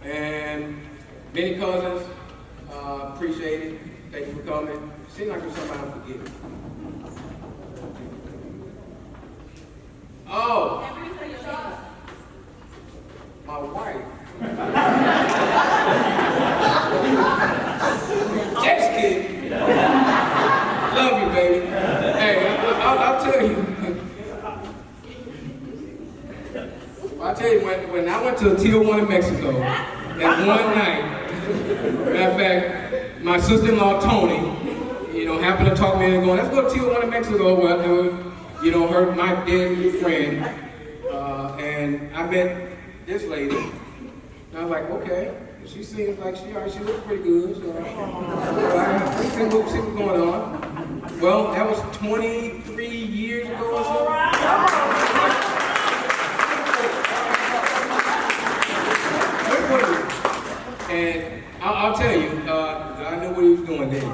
you. And many cousins, appreciate it. Thank you for coming. seems like there's somebody I'm forgetting. Oh, my wife. Just kidding. Love you, baby. Hey, I'll tell you. I'll tell you, when I went to Tijuana, Mexico, that one night, matter of fact, my sister-in-law, Tony, happened to talk me into going, let's go to Tijuana, Mexico. Well, my dead friend, and I met this lady, and I was like, okay, she seems like she looks pretty good, so I see what's going on. Well, that was 23 years ago or so. And I'll tell you, I know what he was doing then.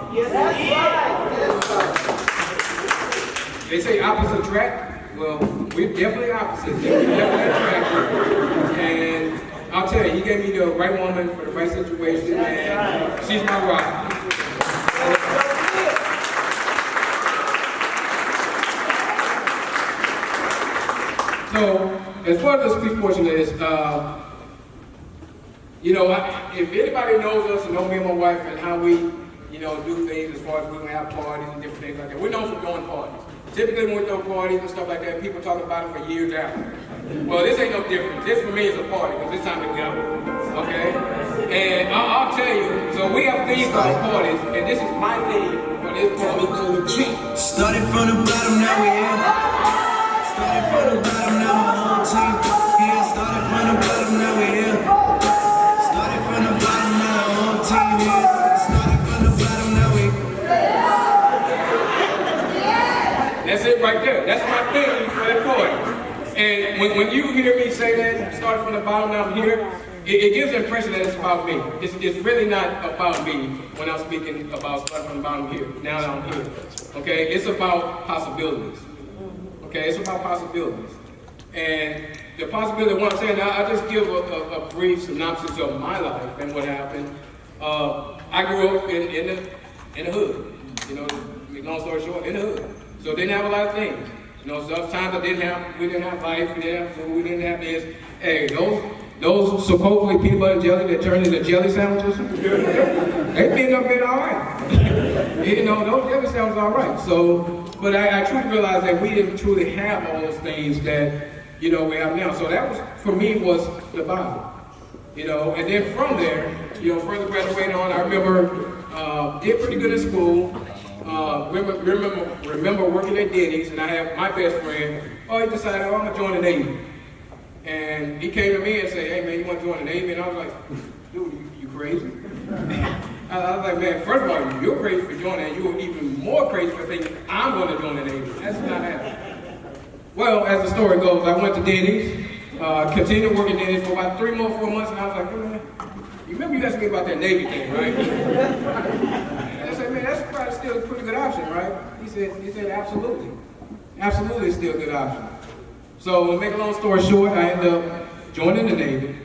They say opposite attract. Well, we're definitely opposite. We're definitely attracted. And I'll tell you, he gave me the right woman for the right situation, and she's my wife. So, as far as the speech portion is, if anybody knows us and know me and my wife and how we, do things as far as we don't have parties and different things like that, we're known for throwing parties. Typically when we throw parties and stuff like that, people talk about it for years after. Well, this ain't no different. This for me is a party because it's time to go. Okay? And I'll tell you, so we have themes for our parties, and this is my theme for this party. Started from the bottom, now we here. Started from the bottom, now my whole team here. Started from the bottom, now we here. Started from the bottom, now the whole team here. Started from the bottom, now we That's it right there. That's my theme for that party. And when you hear me say that, start from the bottom, now I'm here, it gives the impression that it's about me. It's really not about me when I'm speaking about starting from the bottom here, now that I'm here. Okay? It's about possibilities. Okay? It's about possibilities. And the possibility of what I'm saying, I'll just give a brief synopsis of my life and what happened. I grew up in the hood. Long story short, in the hood. So didn't have a lot of things. Sometimes we didn't have life, we didn't have food, we didn't have this. Hey, those supposedly peanut butter and jelly that turned into jelly sandwiches, they ended up being all right. Those jelly sandwiches are all right. So, but I truly realized that we didn't truly have all those things that, we have now. So that was, for me, was the Bible. And then from there, further graduating on, I remember, did pretty good in school. Remember working at Denny's, and I have my best friend, he decided, I'm going to join the Navy. And he came to me and said, hey man, you want to join the Navy? And I was like, dude, you crazy? I was like, man, first of all, you're crazy for joining, and you're even more crazy for thinking I'm going to join the Navy. That's not happening. Well, as the story goes, I went to Denny's, continued working at Denny's for about 4 months, and I was like, hey man, you remember you asked me about that Navy thing, right? And I said, man, that's probably still a pretty good option, right? He said, absolutely. Absolutely still a good option. So, to make a long story short, I ended up joining the Navy.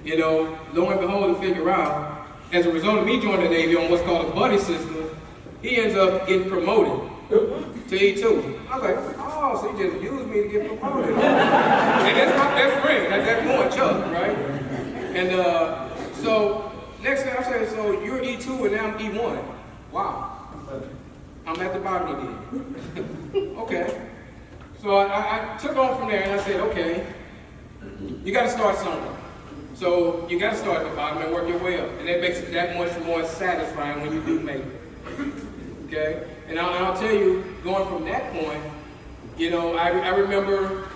Lo and behold, to figure out, as a result of me joining the Navy on what's called a buddy system, he ends up getting promoted to E2. I was like, oh, so he just used me to get promoted. And that's my best friend. That's more Chuck, right? And so, next thing I said, so you're E2 and now I'm E1. Wow. I'm at the bottom again. Okay. So I took on from there and I said, okay, you got to start somewhere. So you got to start at the bottom and work your way up. And that makes it that much more satisfying when you do make it. Okay? And I'll tell you, going from that point, I remember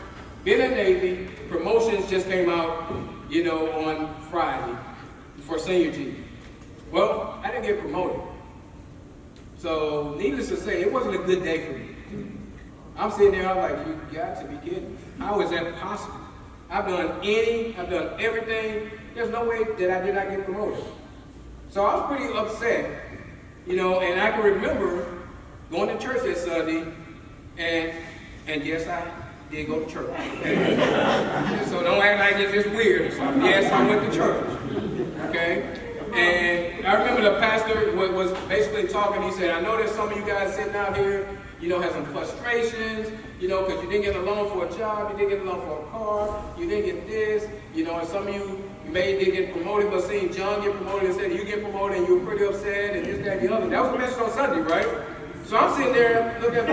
being in the Navy, promotions just came out, on Friday for senior team. Well, I didn't get promoted. So needless to say, it wasn't a good day for me. I'm sitting there, I'm like, you got to be kidding me. How is that possible? I've done everything. There's no way that I did not get promoted. So I was pretty upset, and I can remember going to church that Sunday, and yes, I did go to church. So don't act like it's just weird or something. Yes, I went to church, okay? And I remember the pastor was basically talking. He said, I know there's some of you guys sitting out here, have some frustrations, because you didn't get a loan for a job, you didn't get a loan for a car, you didn't get this, and some of you did get promoted, but seeing John get promoted and said you get promoted and you were pretty upset and this, that, and the other. That was the message on Sunday, right? So I'm sitting there looking at the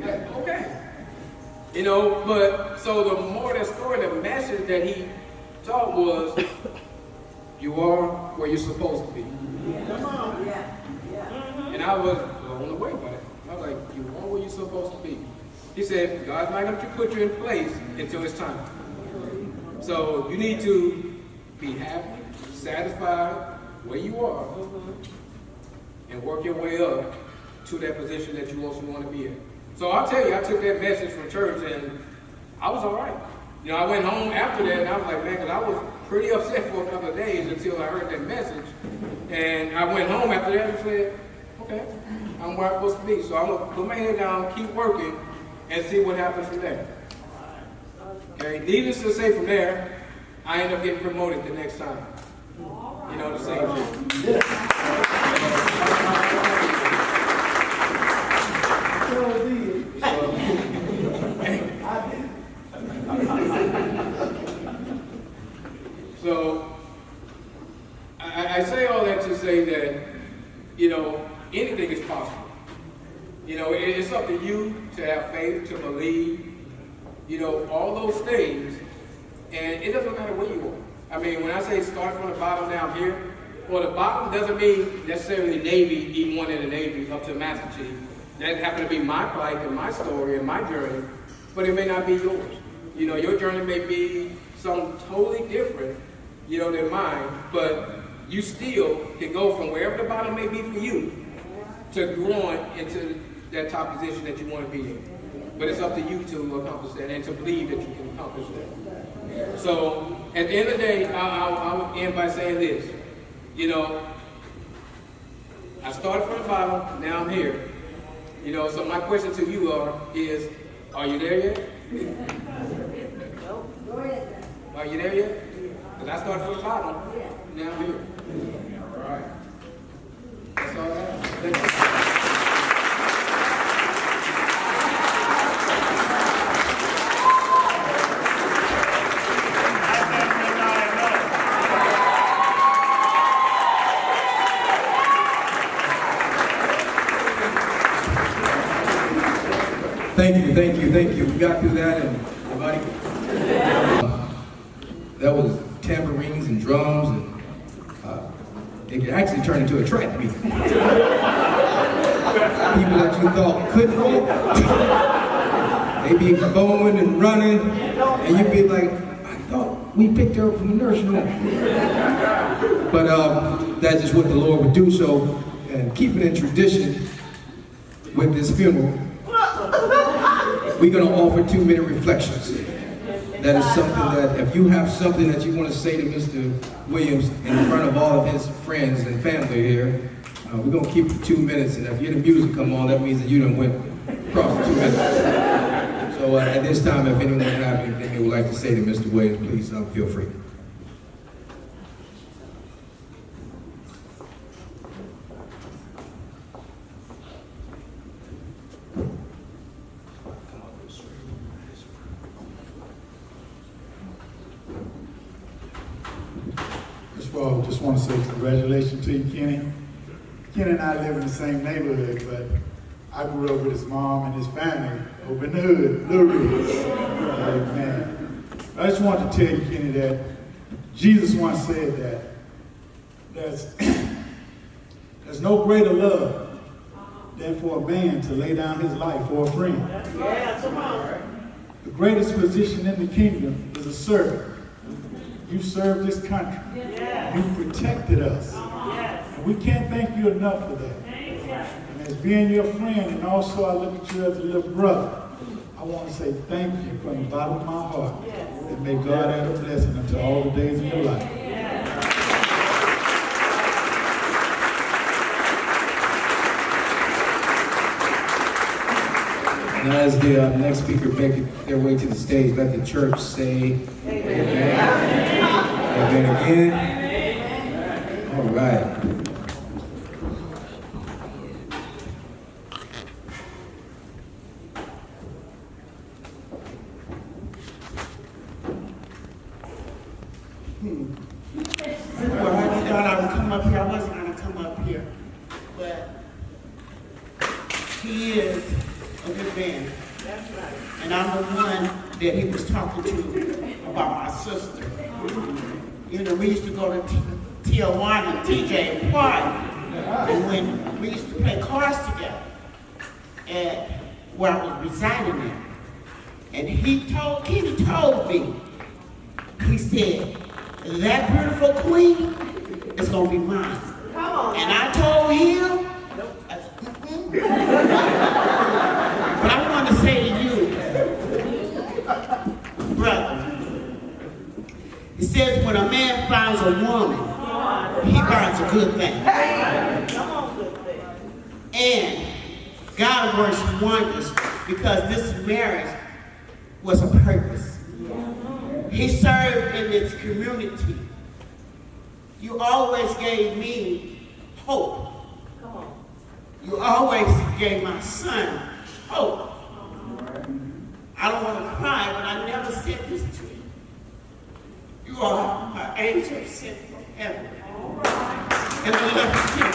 like, okay. But so the more the story, the message that he taught was, you are where you're supposed to be. Come on. Yeah. And I was blown away by it. I was like, you are where you're supposed to be. He said, God's not going to put you in place until it's time. So you need to be happy, satisfied where you are, and work your way up to that position that you also want to be in. So I'll tell you, I took that message from church and I was all right. I went home after that and I was like, man, because I was pretty upset for a couple of days until I heard that message. And I went home after that and said, okay, I'm where I'm supposed to be. So I'm going to put my head down, keep working, and see what happens from there. Okay, needless to say from there, I end up getting promoted the next time. The same thing. So I say all that to say that, anything is possible. It's up to you to have faith, to believe, all those things. And it doesn't matter where you are. I mean, when I say start from the bottom down here, well, the bottom doesn't mean necessarily Navy, even one in the Navy, up to Master Chief. That happened to be my plight and my story and my journey, but it may not be yours. Your journey may be something totally different, than mine, but you still can go from wherever the bottom may be for you to growing into that top position that you want to be in. But it's up to you to accomplish that and to believe that you can accomplish that. So at the end of the day, I'll end by saying this. I started from the bottom, now I'm here. So my question to you is, are you there yet? Are you there yet? Because I started from the bottom, now I'm here. All right. That's all I have. Thank you. Thank you. We got through that, and everybody. That was tambourines and drums, and it actually turned into a track meet. People that you thought couldn't walk, they be going and running, and you'd be like, I thought we picked her up from the nursing home. But that's just what the Lord would do. So, and keeping in tradition with this funeral, we're going to offer 2-minute reflections. That is something that, if you have something that you want to say to Mr. Williams in front of all of his friends and family here, we're going to keep it 2 minutes. And if you hear the music come on, that means that you done went across the 2 minutes. So at this time, if anyone have anything they would like to say to Mr. Williams, please feel free. I just want to say congratulations to you, Kenny. Kenny and I live in the same neighborhood, but I grew up with his mom and his family over in the hood, Little Ridge. Man, I just want to tell you, Kenny, that Jesus once said that there's no greater love than for a man to lay down his life for a friend. Yeah, come on. The greatest position in the kingdom is a servant. You served this country. Yes. You protected us. Yes. And we can't thank you enough for that. And as being your friend, and also I look at you as a little brother, I want to say thank you from the bottom of my heart. Yes. And may God add a blessing unto all the days of your life. Now as the next speaker make their way to the stage, let the church say amen. Amen again. All right. Well, I thought I would come up here. I wasn't going to come up here. But he is a good man. That's right. And I'm the one that he was talking to about my sister. You know, we used to go to Tijuana, TJ and Park. And when we used to play cards together at where I was residing at. And Kenny told me, he said, that beautiful queen is going to be mine. Come on. And I told him, I said, but I want to say to you, brother, he says when a man finds a woman, he finds a good thing. Come on, good thing. And God works wonders because this marriage was a purpose. He served in this community. You always gave me hope. Come on. You always gave my son hope. I don't want to cry, but I never said this to you. You are an angel sent from heaven. And I love you.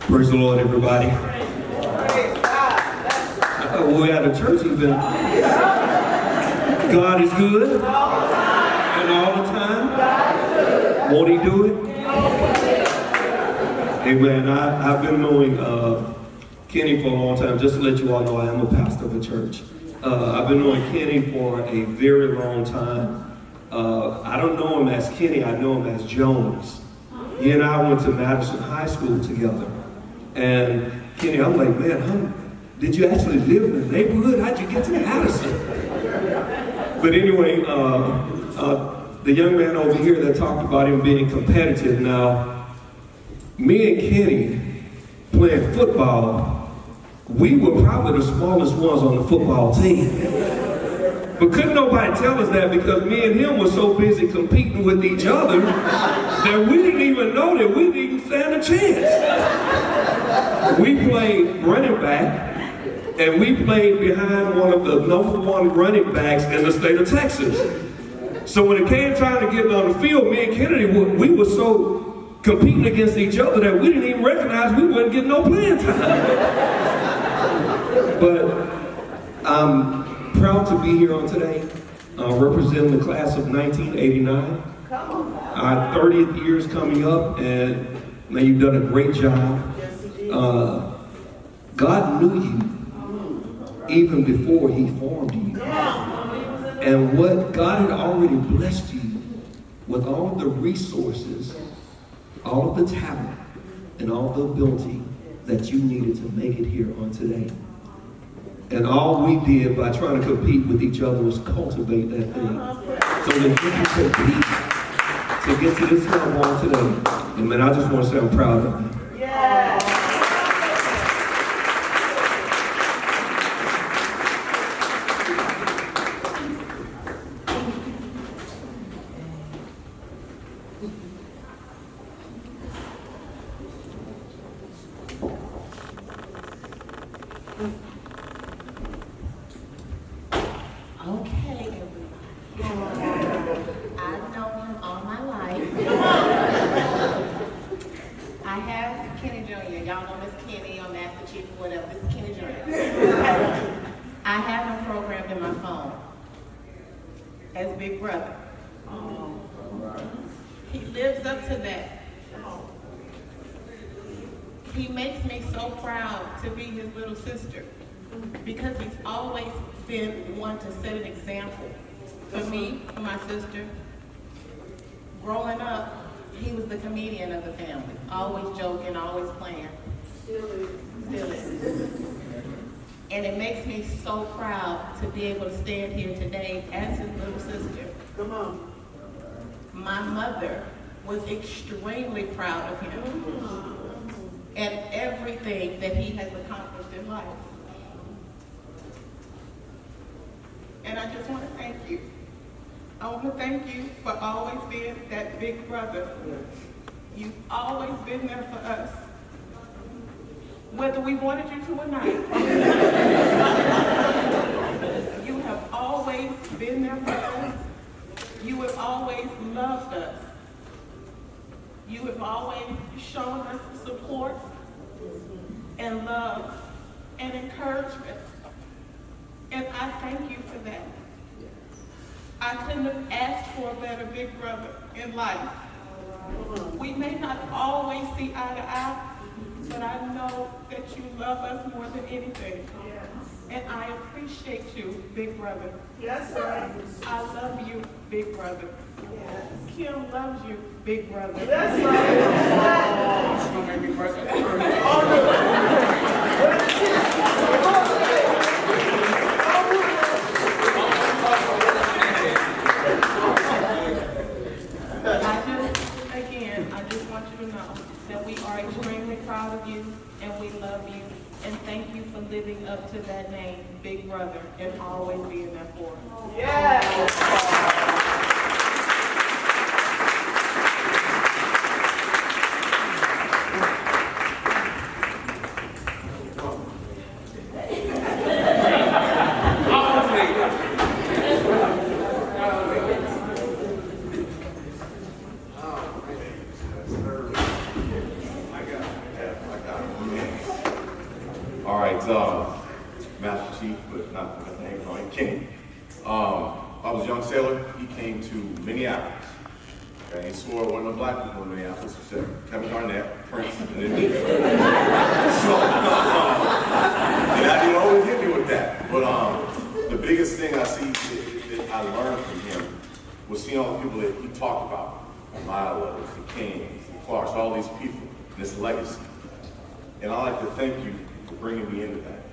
Praise the Lord, everybody. We're at a church event. God is good. And all the time. Won't he do it? Amen. I've been knowing Kenny for a long time. Just to let you all know, I am a pastor of a church. I've been knowing Kenny for a very long time. I don't know him as Kenny, I know him as Jones. He and I went to Madison High School together. And Kenny, I'm like, man, did you actually live in the neighborhood? How'd you get to Madison? But anyway, the young man over here that talked about him being competitive. Now, me and Kenny playing football, we were probably the smallest ones on the football team. But couldn't nobody tell us that because me and him were so busy competing with each other that we didn't even know that we didn't even stand a chance. We played running back, and we played behind one of the #1 running backs in the state of Texas. So when it came time to get on the field, me and Kennedy, we were so competing against each other that we didn't even recognize we wouldn't get no playing time. But I'm proud to be here on today, representing the class of 1989. Our 30th year is coming up, and man, you've done a great job. God knew you even before he formed you. And what God had already blessed you with all of the resources, all of the talent, and all the ability that you needed to make it here on today. And all we did by trying to compete with each other was cultivate that thing. So that you can compete to get to this level on today. And man, I just want to say I'm proud of you. Yeah. Okay, everybody. I've known him all my life. I have Kenny Jr. Y'all know Miss Kenny or Master Chief or whatever. This is Kenny Jr. I have him programmed in my phone as Big Brother. He lives up to that. He makes me so proud to be his little sister because he's always been one to set an example for me, for my sister. Growing up, he was the comedian of the family, always joking, always playing. Still is. And it makes me so proud to be able to stand here today as his little sister. Come on. My mother was extremely proud of him and everything that he has accomplished in life. And I just want to thank you. I want to thank you for always being that big brother. You've always been there for us, whether we wanted you to or not. You have always been there for us. You have always loved us. You have always shown us support and love and encouragement. And I thank you for that. I couldn't have asked for a better big brother in life. We may not always see eye to eye, but I know that you love us more than anything. And I appreciate you, big brother. Yes, right. I love you, big brother. Yes. Kim loves you, big brother. That's right. She's gonna make me press it. I just want you to know that we are extremely proud of you and we love you. And thank you for living up to that name, Big Brother, and always being there for us. Yes. All right, Master Chief, but not the name, call him Kenny. I was a young sailor. He came to Minneapolis. Okay, he swore one of the black people in Minneapolis. He said Kevin Garnett, Prince, and then me. So, and I always hit me with that. But the biggest thing I see that I learned from him was seeing all the people that he talked about, the Milos, the Kings, the Clarks, all these people, this legacy. And I'd like to thank you for bringing me into that.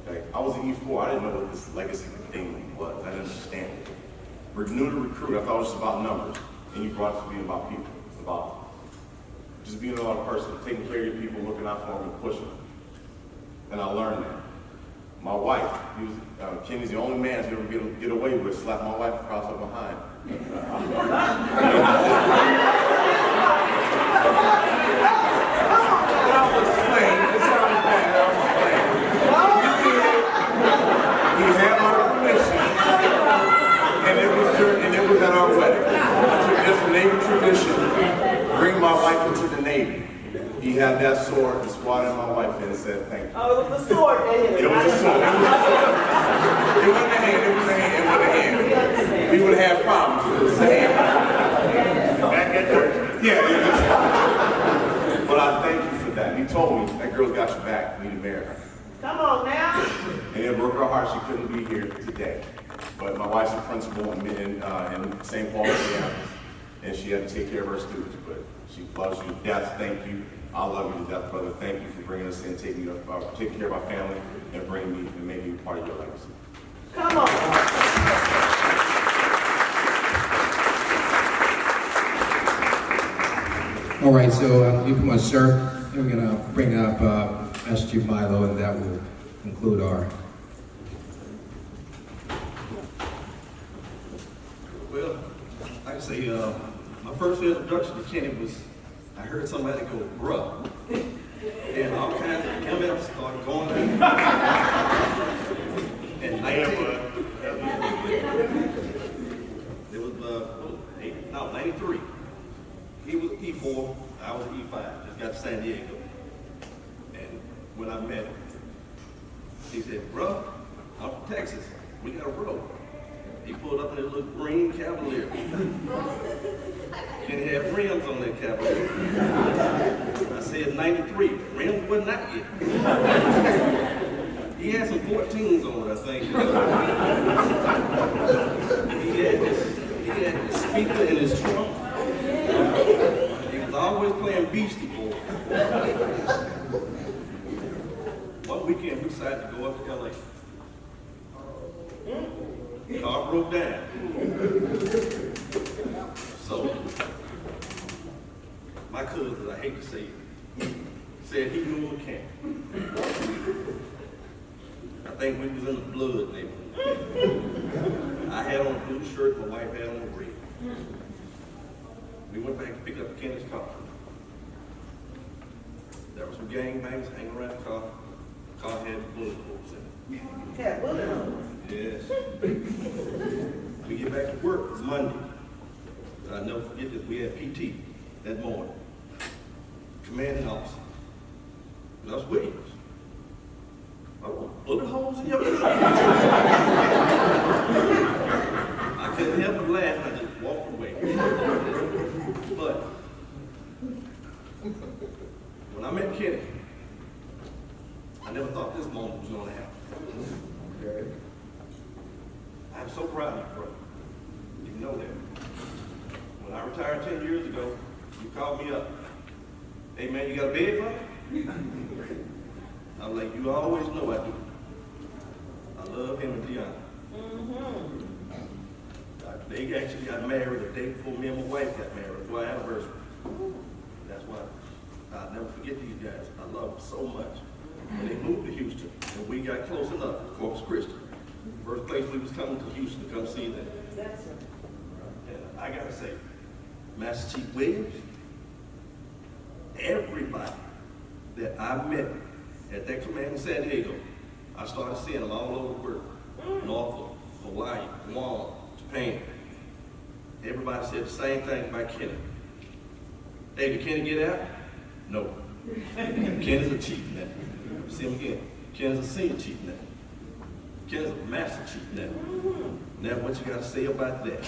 Okay? I was in E4, I didn't know what this legacy thing was. I didn't understand it. We're new to recruit, I thought it was just about numbers. And you brought it to being about people, about just being another person, taking care of your people, looking out for them and pushing them. And I learned that. My wife, Kenny's the only man to ever get away with slap my wife across her behind. He had my permission, and it was at our wedding. It's a Navy tradition. Bring my wife into the Navy. He had that sword and swatted my wife in and said, "Thank you." Oh, it was the sword. It was a sword. It wasn't a hand. It was a hand. It was a hand. We would have had problems. It was a hand. Back at church. Yeah. It was. But I thank you for that. He told me that girl's got your back. You need to marry her. Come on now. And it broke her heart she couldn't be here today. But my wife's a principal in St. Paul, Indiana, and she had to take care of her students. But she loves you to death. Thank you. I love you to death, brother. Thank you for bringing us in, taking care of our family, and bringing me and making me part of your legacy. Come on. All right, so you come on, sir. And we're gonna bring up Master Chief Milo, and that will conclude our. Well, I can say my first introduction to Kenny was I heard somebody go, "Bruh," and all kinds of comments started going in. And 93. He was E4, I was E5, just got to San Diego. And when I met him, he said, "Bro, I'm from Texas, we got a road." He pulled up in his little green Cavalier. And he had rims on that Cavalier. I said 93, rims wasn't out yet. He had some 14s on it, I think. He had this speaker in his trunk. always playing Beastie Boys. One weekend we decided to go up to LA. Car broke down. So, my cousin, I hate to say it, said he knew a mechanic. I think we was in the blood neighborhood. I had on a blue shirt, my wife had on a red. We went back to pick up Kenny's car. There were some gangbangs hanging around the car. The car had bullet holes in it. Yeah, bullet holes. Yes. We get back to work Monday. I'll never forget this. We had PT that morning. Commanding officer. Gus Williams. Oh, bullet holes in your car. I couldn't help but laugh. I just walked away. But when I met Kenny, I never thought this moment was going to happen. I'm so proud of you, brother. You know that. When I retired 10 years ago, you called me up. Hey man, you got a bed for me? I was like, you always know I do. I love him and Deanna. They actually got married the day before me and my wife got married. It was our anniversary. That's why I'll never forget these guys. I love them so much. When they moved to Houston, and we got close enough to Corpus Christi. First place we was coming to Houston to come see them. And I gotta say, Master Chief Williams, everybody that I met at that command in San Diego, I started seeing them all over the world. Norfolk, Hawaii, Guam, Japan. Everybody said the same thing about Kenny. Hey, did Kenny get out? No. Kenny's a chief now. See him again. Kenny's a senior chief now. Kenny's a master chief now. Now what you got to say about that?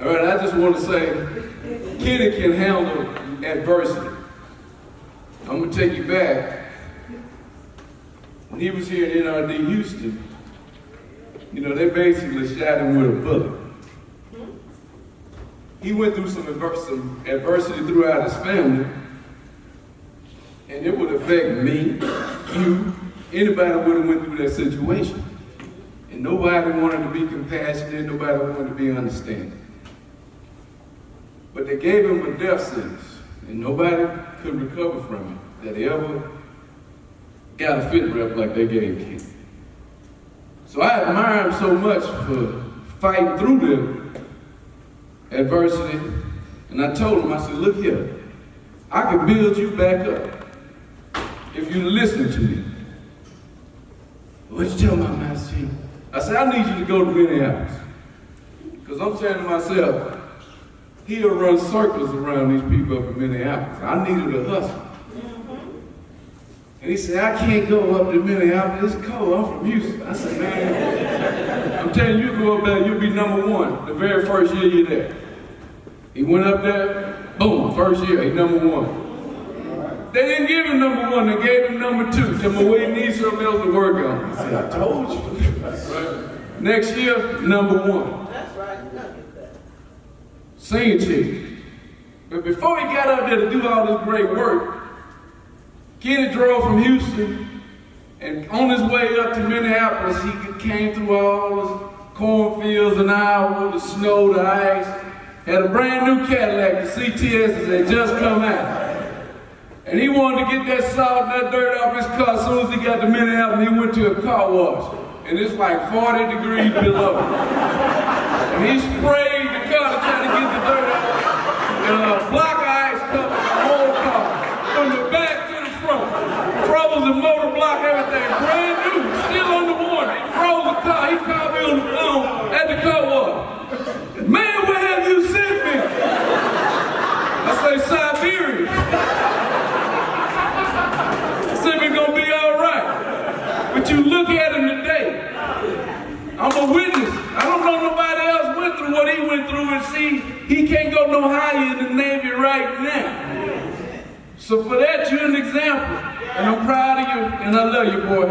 All right, I just want to say, Kenny can handle adversity. I'm going to take you back. When he was here in NRD Houston, you know, they basically shot him with a bullet. He went through some adversity throughout his family, and it would affect me, you, anybody would have went through that situation. And nobody wanted to be compassionate, nobody wanted to be understanding. But they gave him a death sentence, and nobody could recover from it that he ever got a fit rep like they gave him. So I admire him so much for fighting through the adversity. And I told him, I said, look here, I can build you back up if you listen to me. What you tell my master chief? I said, I need you to go to Minneapolis. Because I'm saying to myself, he'll run circles around these people up in Minneapolis. I needed a hustle. And he said, I can't go up to Minneapolis, it's cold, I'm from Houston. I said, man, I'm telling you, go up there, you'll be #1 the very first year you're there. He went up there, boom, first year, he #1. They didn't give him #1, they gave him #2. Tell me, we need something else to work on. I said, I told you. Right. Next year, #1. That's right, look at that. Senior chief. But before he got up there to do all this great work, Kenny drove from Houston, and on his way up to Minneapolis, he came through all the cornfields in Iowa, the snow, the ice, had a brand new Cadillac, the CTS that had just come out. And he wanted to get that salt and that dirt off his car. As soon as he got to Minneapolis, he went to a car wash. And it's like 40 degrees below. And he sprayed the car to try to get the dirt out. And black ice covered the whole car, from the back to the front. Froze the motor block, everything, brand new, still under warranty. Froze the car, he called me on the phone at the car wash. Man, where have you sent me? I say, Siberia. I said, we're gonna be all right. But you look at him today, I'm a witness. I no higher in the Navy right now. So for that, you're an example. And I'm proud of you, and I love you, boy.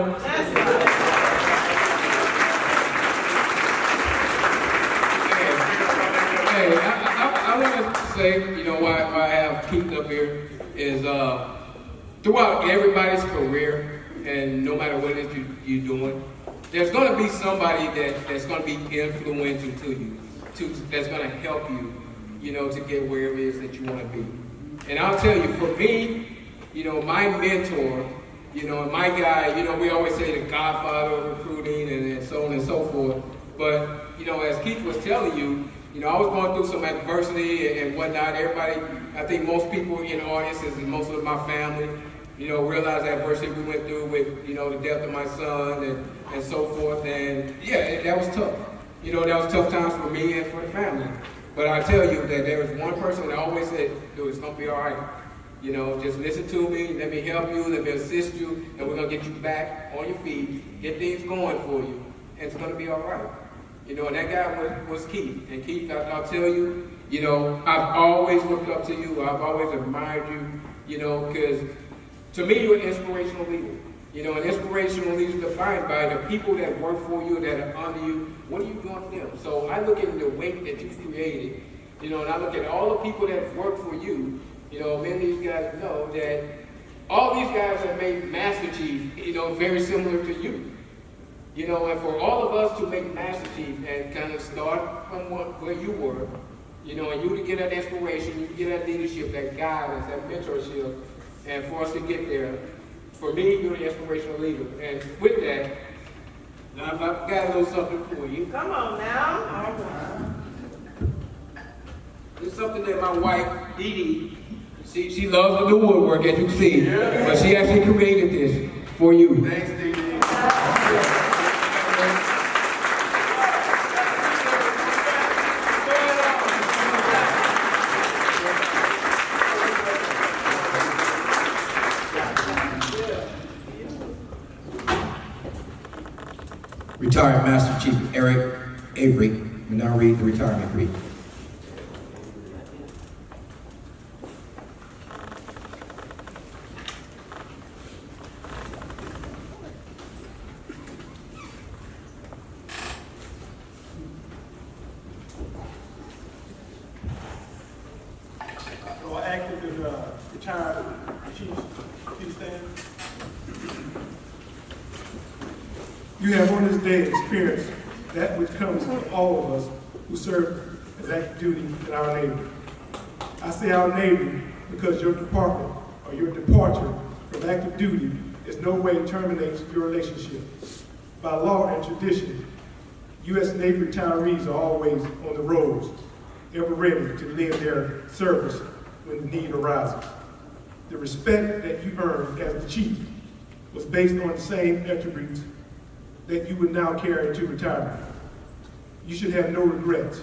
Hey, I want to say, you know, why I have Keith up here is throughout everybody's career, and no matter what it is you're doing, there's going to be somebody that's going to be influential to you, that's going to help you, you know, to get where it is that you want to be. And I'll tell you, for me, you know, my mentor, you know, and my guy, you know, we always say the godfather of recruiting and so on and so forth. But, you know, as Keith was telling you, you know, I was going through some adversity and whatnot. Everybody, I think most people in the audiences and most of my family, you know, realize the adversity we went through with, you know, the death of my son and so forth. And yeah, that was tough. You know, that was tough times for me and for the family. But I tell you that there was one person that always said, dude, it's going to be all right. You know, just listen to me, let me help you, let me assist you, and we're going to get you back on your feet, get things going for you, and it's going to be all right. You know, and that guy was Keith. And Keith, I'll tell you, you know, I've always looked up to you, I've always admired you, you know, because to me, you're an inspirational leader. You know, an inspirational leader is defined by the people that work for you, that are under you. What are you doing for them? So I look at the weight that you've created, you know, and I look at all the people that work for you. You know, many of these guys know that all these guys have made Master Chief, you know, very similar to you. You know, and for all of us to make Master Chief and kind of start from where you were, you know, and you to get that inspiration, you to get that leadership, that guidance, that mentorship, and for us to get there, for me, you're an inspirational leader. And with that, now I've got a little something for you. Come on now. It's something that my wife, Dee Dee, she loves to do woodwork, as you can see, but she actually created this for you. Thanks, Dee Dee. Retired Master Chief Eric Avery will now read the retirement creed. So active as retired chief, please stand. You have on this day experienced that which comes to all of us who serve as active duty in our Navy. I say our Navy because your department or your departure from active duty in no way terminates your relationship. By law and tradition, U.S. Navy retirees are always on the roads, ever ready to lend their service when the need arises. The respect that you earned as the chief was based on the same attributes that you would now carry into retirement. You should have no regrets.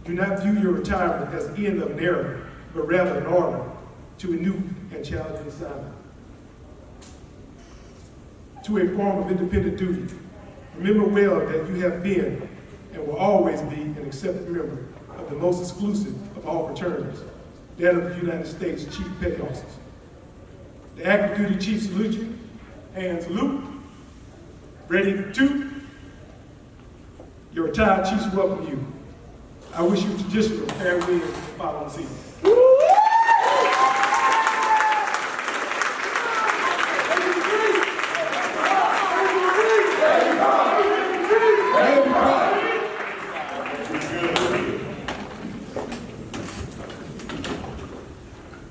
Do not view your retirement as the end of an era, but rather an order to a new and challenging assignment. To a form of independent duty, remember well that you have been and will always be an accepted member of the most exclusive of all fraternities, that of the United States Chief Petty Officers. The active duty chief salute you, and salute. Ready to? Your retired chiefs welcome you. I wish you traditional farewell in the following season.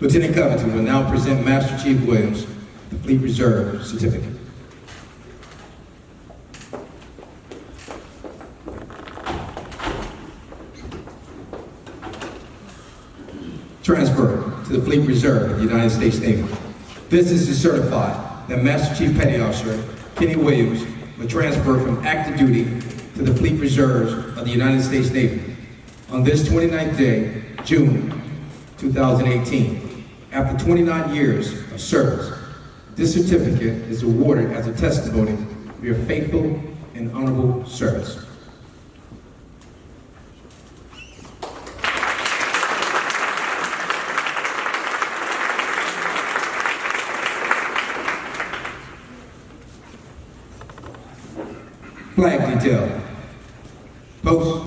Lieutenant Covington will now present Master Chief Williams the Fleet Reserve Certificate. Transfer to the Fleet Reserve of the United States Navy. This is to certify that Master Chief Petty Officer Kenny Williams will transfer from active duty to the Fleet Reserves of the United States Navy on this 29th day, June 2018. After 29 years of service, this certificate is awarded as a testimony of your faithful and honorable service. Flag detail. Post.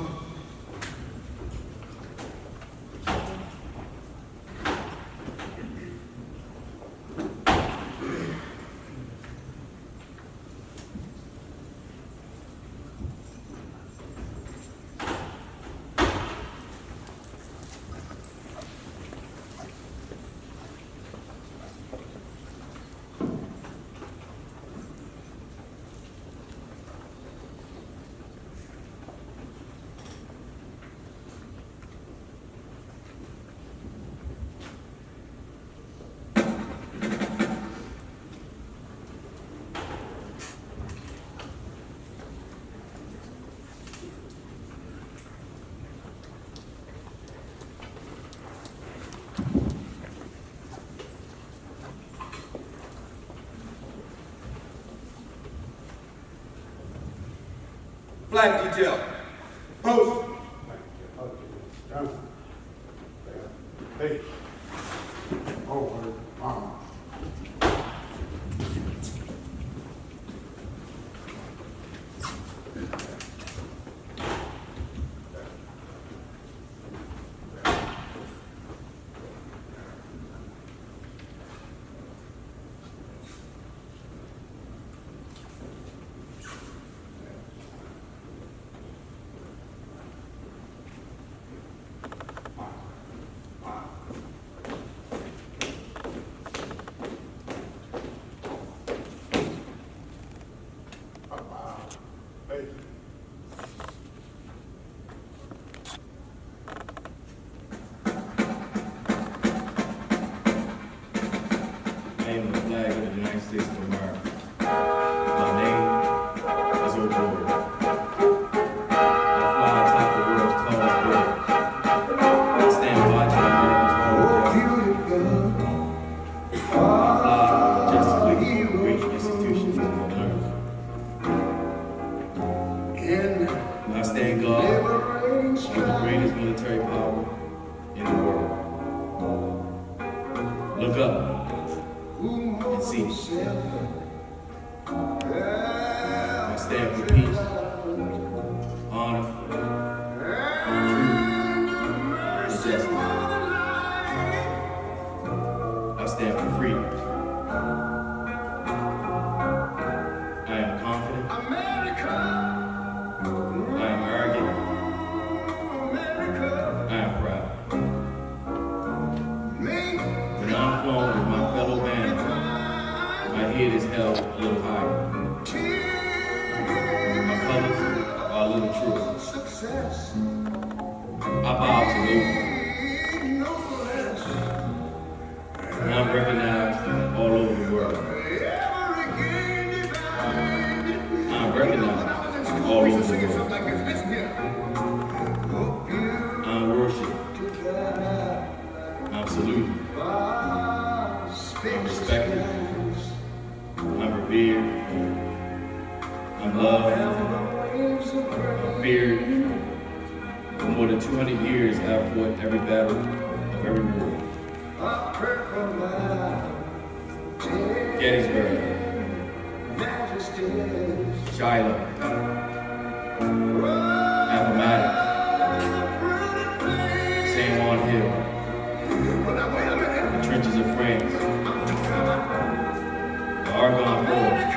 Flag detail. Post. Hey. Oh, mama. I am the flag of the United States of America. My name is O'Gorman. I fly atop the world's tallest buildings. I stand watch America's home. I fly majestically over great institutions of America. And I stand guard over the greatest military power in the world. Look up and see. I stand for peace, honor, truth, and justice. I stand for freedom. I am confident. I am arrogant. I am proud. When I'm flown with my fellow bandits, my head is held a little higher. My colors are a little truer. I bow to no one. And I'm recognized all over the world. I'm recognized all over the world. I'm worshipped. I'm saluted. I'm respected. I'm revered. I'm loved. I'm feared. For more than 200 years, I've fought every battle of every war. Gettysburg, Shiloh, Appomattox, San Juan Hill, the trenches of France, the Argonne Forge,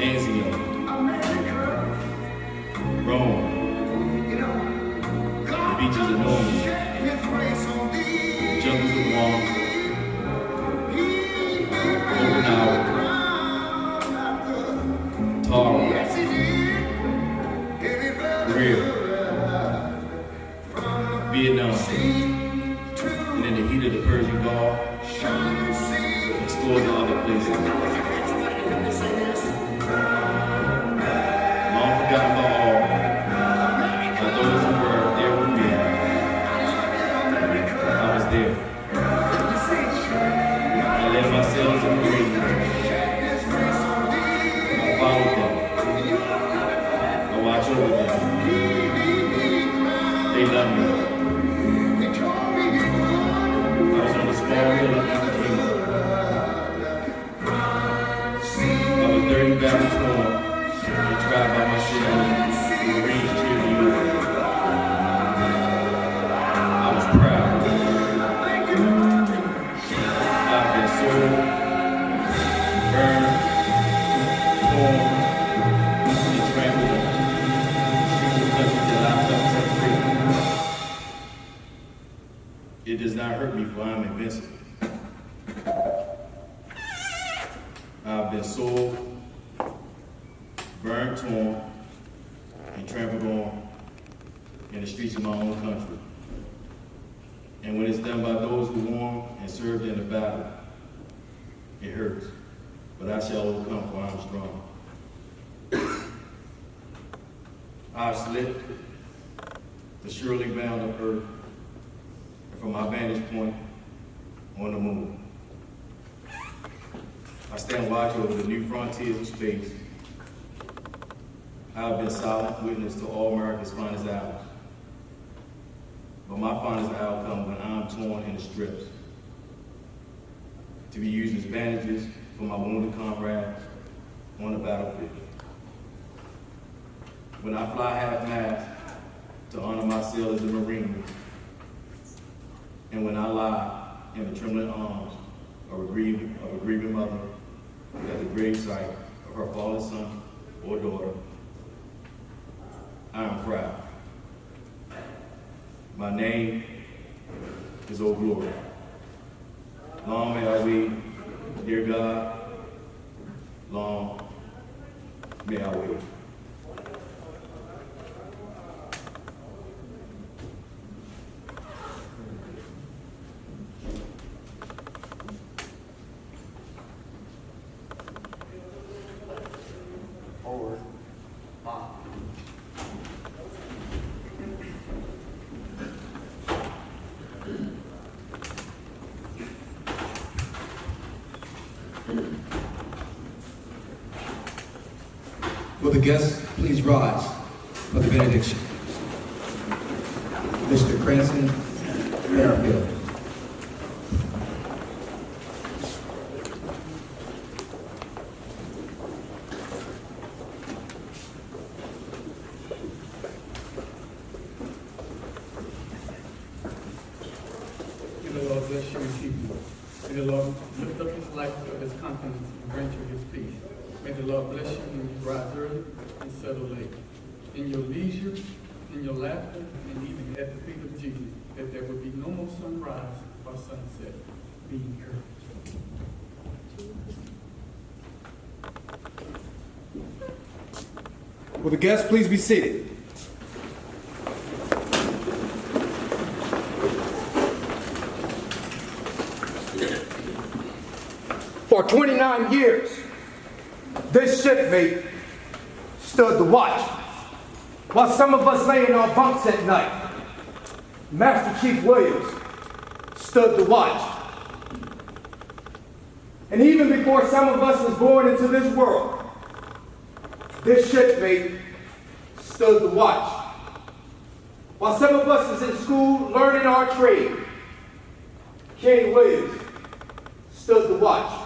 Anzio, Rome, the beaches of Normandy, the jungles of Guam, Okinawa, Tara, Korea, Vietnam, and in the heat of the Persian Gulf, and scores of other places. Long forgotten by all, but those who were there with me, I was there. I led my sailors in the Marines. I followed them. I watched over them. They loved me. I was on a small hill in East England. I was 30 battles proud by myself, Marines cheerleader. I was proud. I've been sold, burned, torn, and trampled on. The country that I felt set free. It does not hurt me, for I am invincible. I've been sold, burned, torn, and trampled on in the streets of my own country. And when it's done by those who won and served in the battle, it hurts. But I shall overcome, for I am strong. I've slipped the surely bound of earth, and from my vantage point on the moon, I stand watch over the new frontiers of space. I have been silent witness to all America's finest hours. But my finest hour comes when I am torn into strips, to be used as bandages for my wounded comrades on the battlefield. When I fly half-mast to honor my sailors and Marines, and when I lie in the trembling arms of a grieving mother at the grave site of her fallen son or daughter, I am proud. My name is Old Glory. Long may I wait, dear God. Long may I wait. Will the guests please rise for the benediction? Mr. Cranston, Fairfield. May the Lord bless you and keep you. May the Lord lift up his light of his countenance and grant you his peace. May the Lord bless you when you rise early and settle late. In your leisure, in your laughter, and even at the feet of Jesus, that there will be no more sunrise or sunset. Be encouraged. Will the guests please be seated? For 29 years, this shipmate stood the watch while some of us lay in our bunks at night. Master Chief Williams stood the watch. And even before some of us was born into this world, this shipmate stood the watch. While some of us was in school learning our trade, Kenny Williams stood the watch.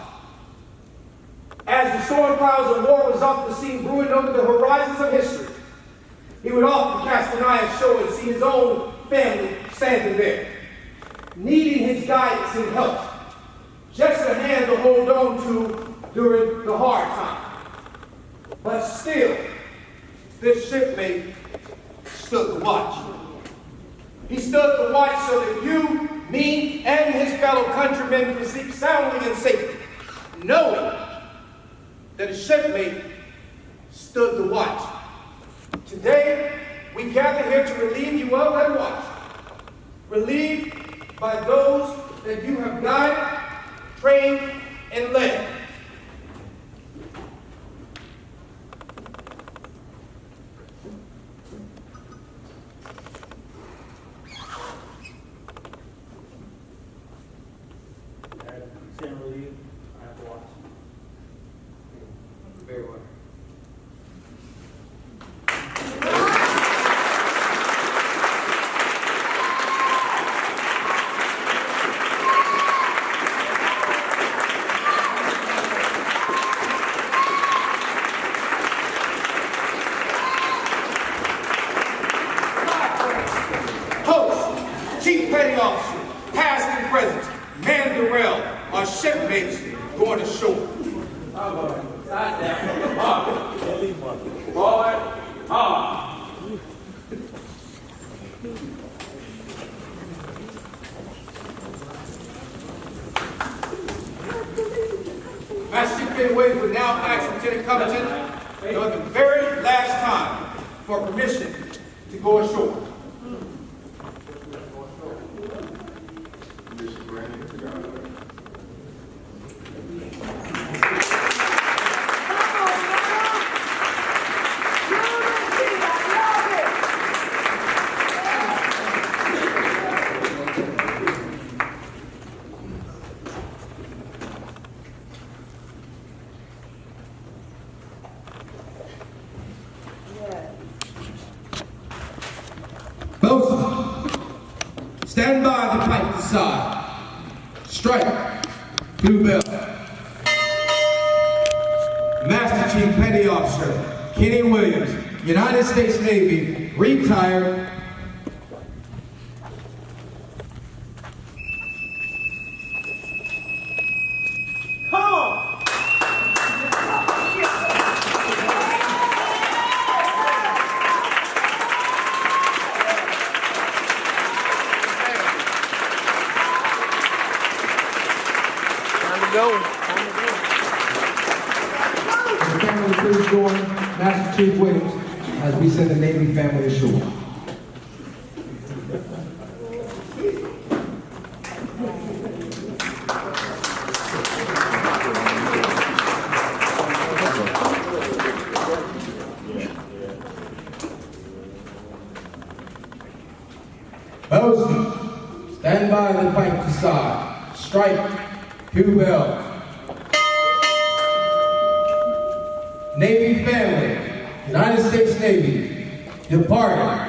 As the storm clouds of war was often seen brewing over the horizons of history, he would often cast an eye ashore and see his own family standing there, needing his guidance and help, just a hand to hold on to during the hard time. But still, this shipmate stood the watch. He stood the watch so that you, me, and his fellow countrymen could sleep soundly and safely, knowing that a shipmate stood the watch. Today, we gather here to relieve you of that watch, relieved by those that you have guided, trained, and led. Stand relieved. I have to watch. Very well. Chief Petty Officer, past and present, Mandorell, our shipmates going ashore. Master Chief Kenny Williams will now ask Lieutenant Covington for the very last time for permission to go ashore. Bosun, stand by the pipe to side. Strike, blue bell. Master Chief Petty Officer Kenny Williams, United States Navy, retired. The family, please join Master Chief Williams as we send the Navy family ashore. Bosun, stand by the pipe to side. Strike, two bells. Navy family, United States Navy, departed.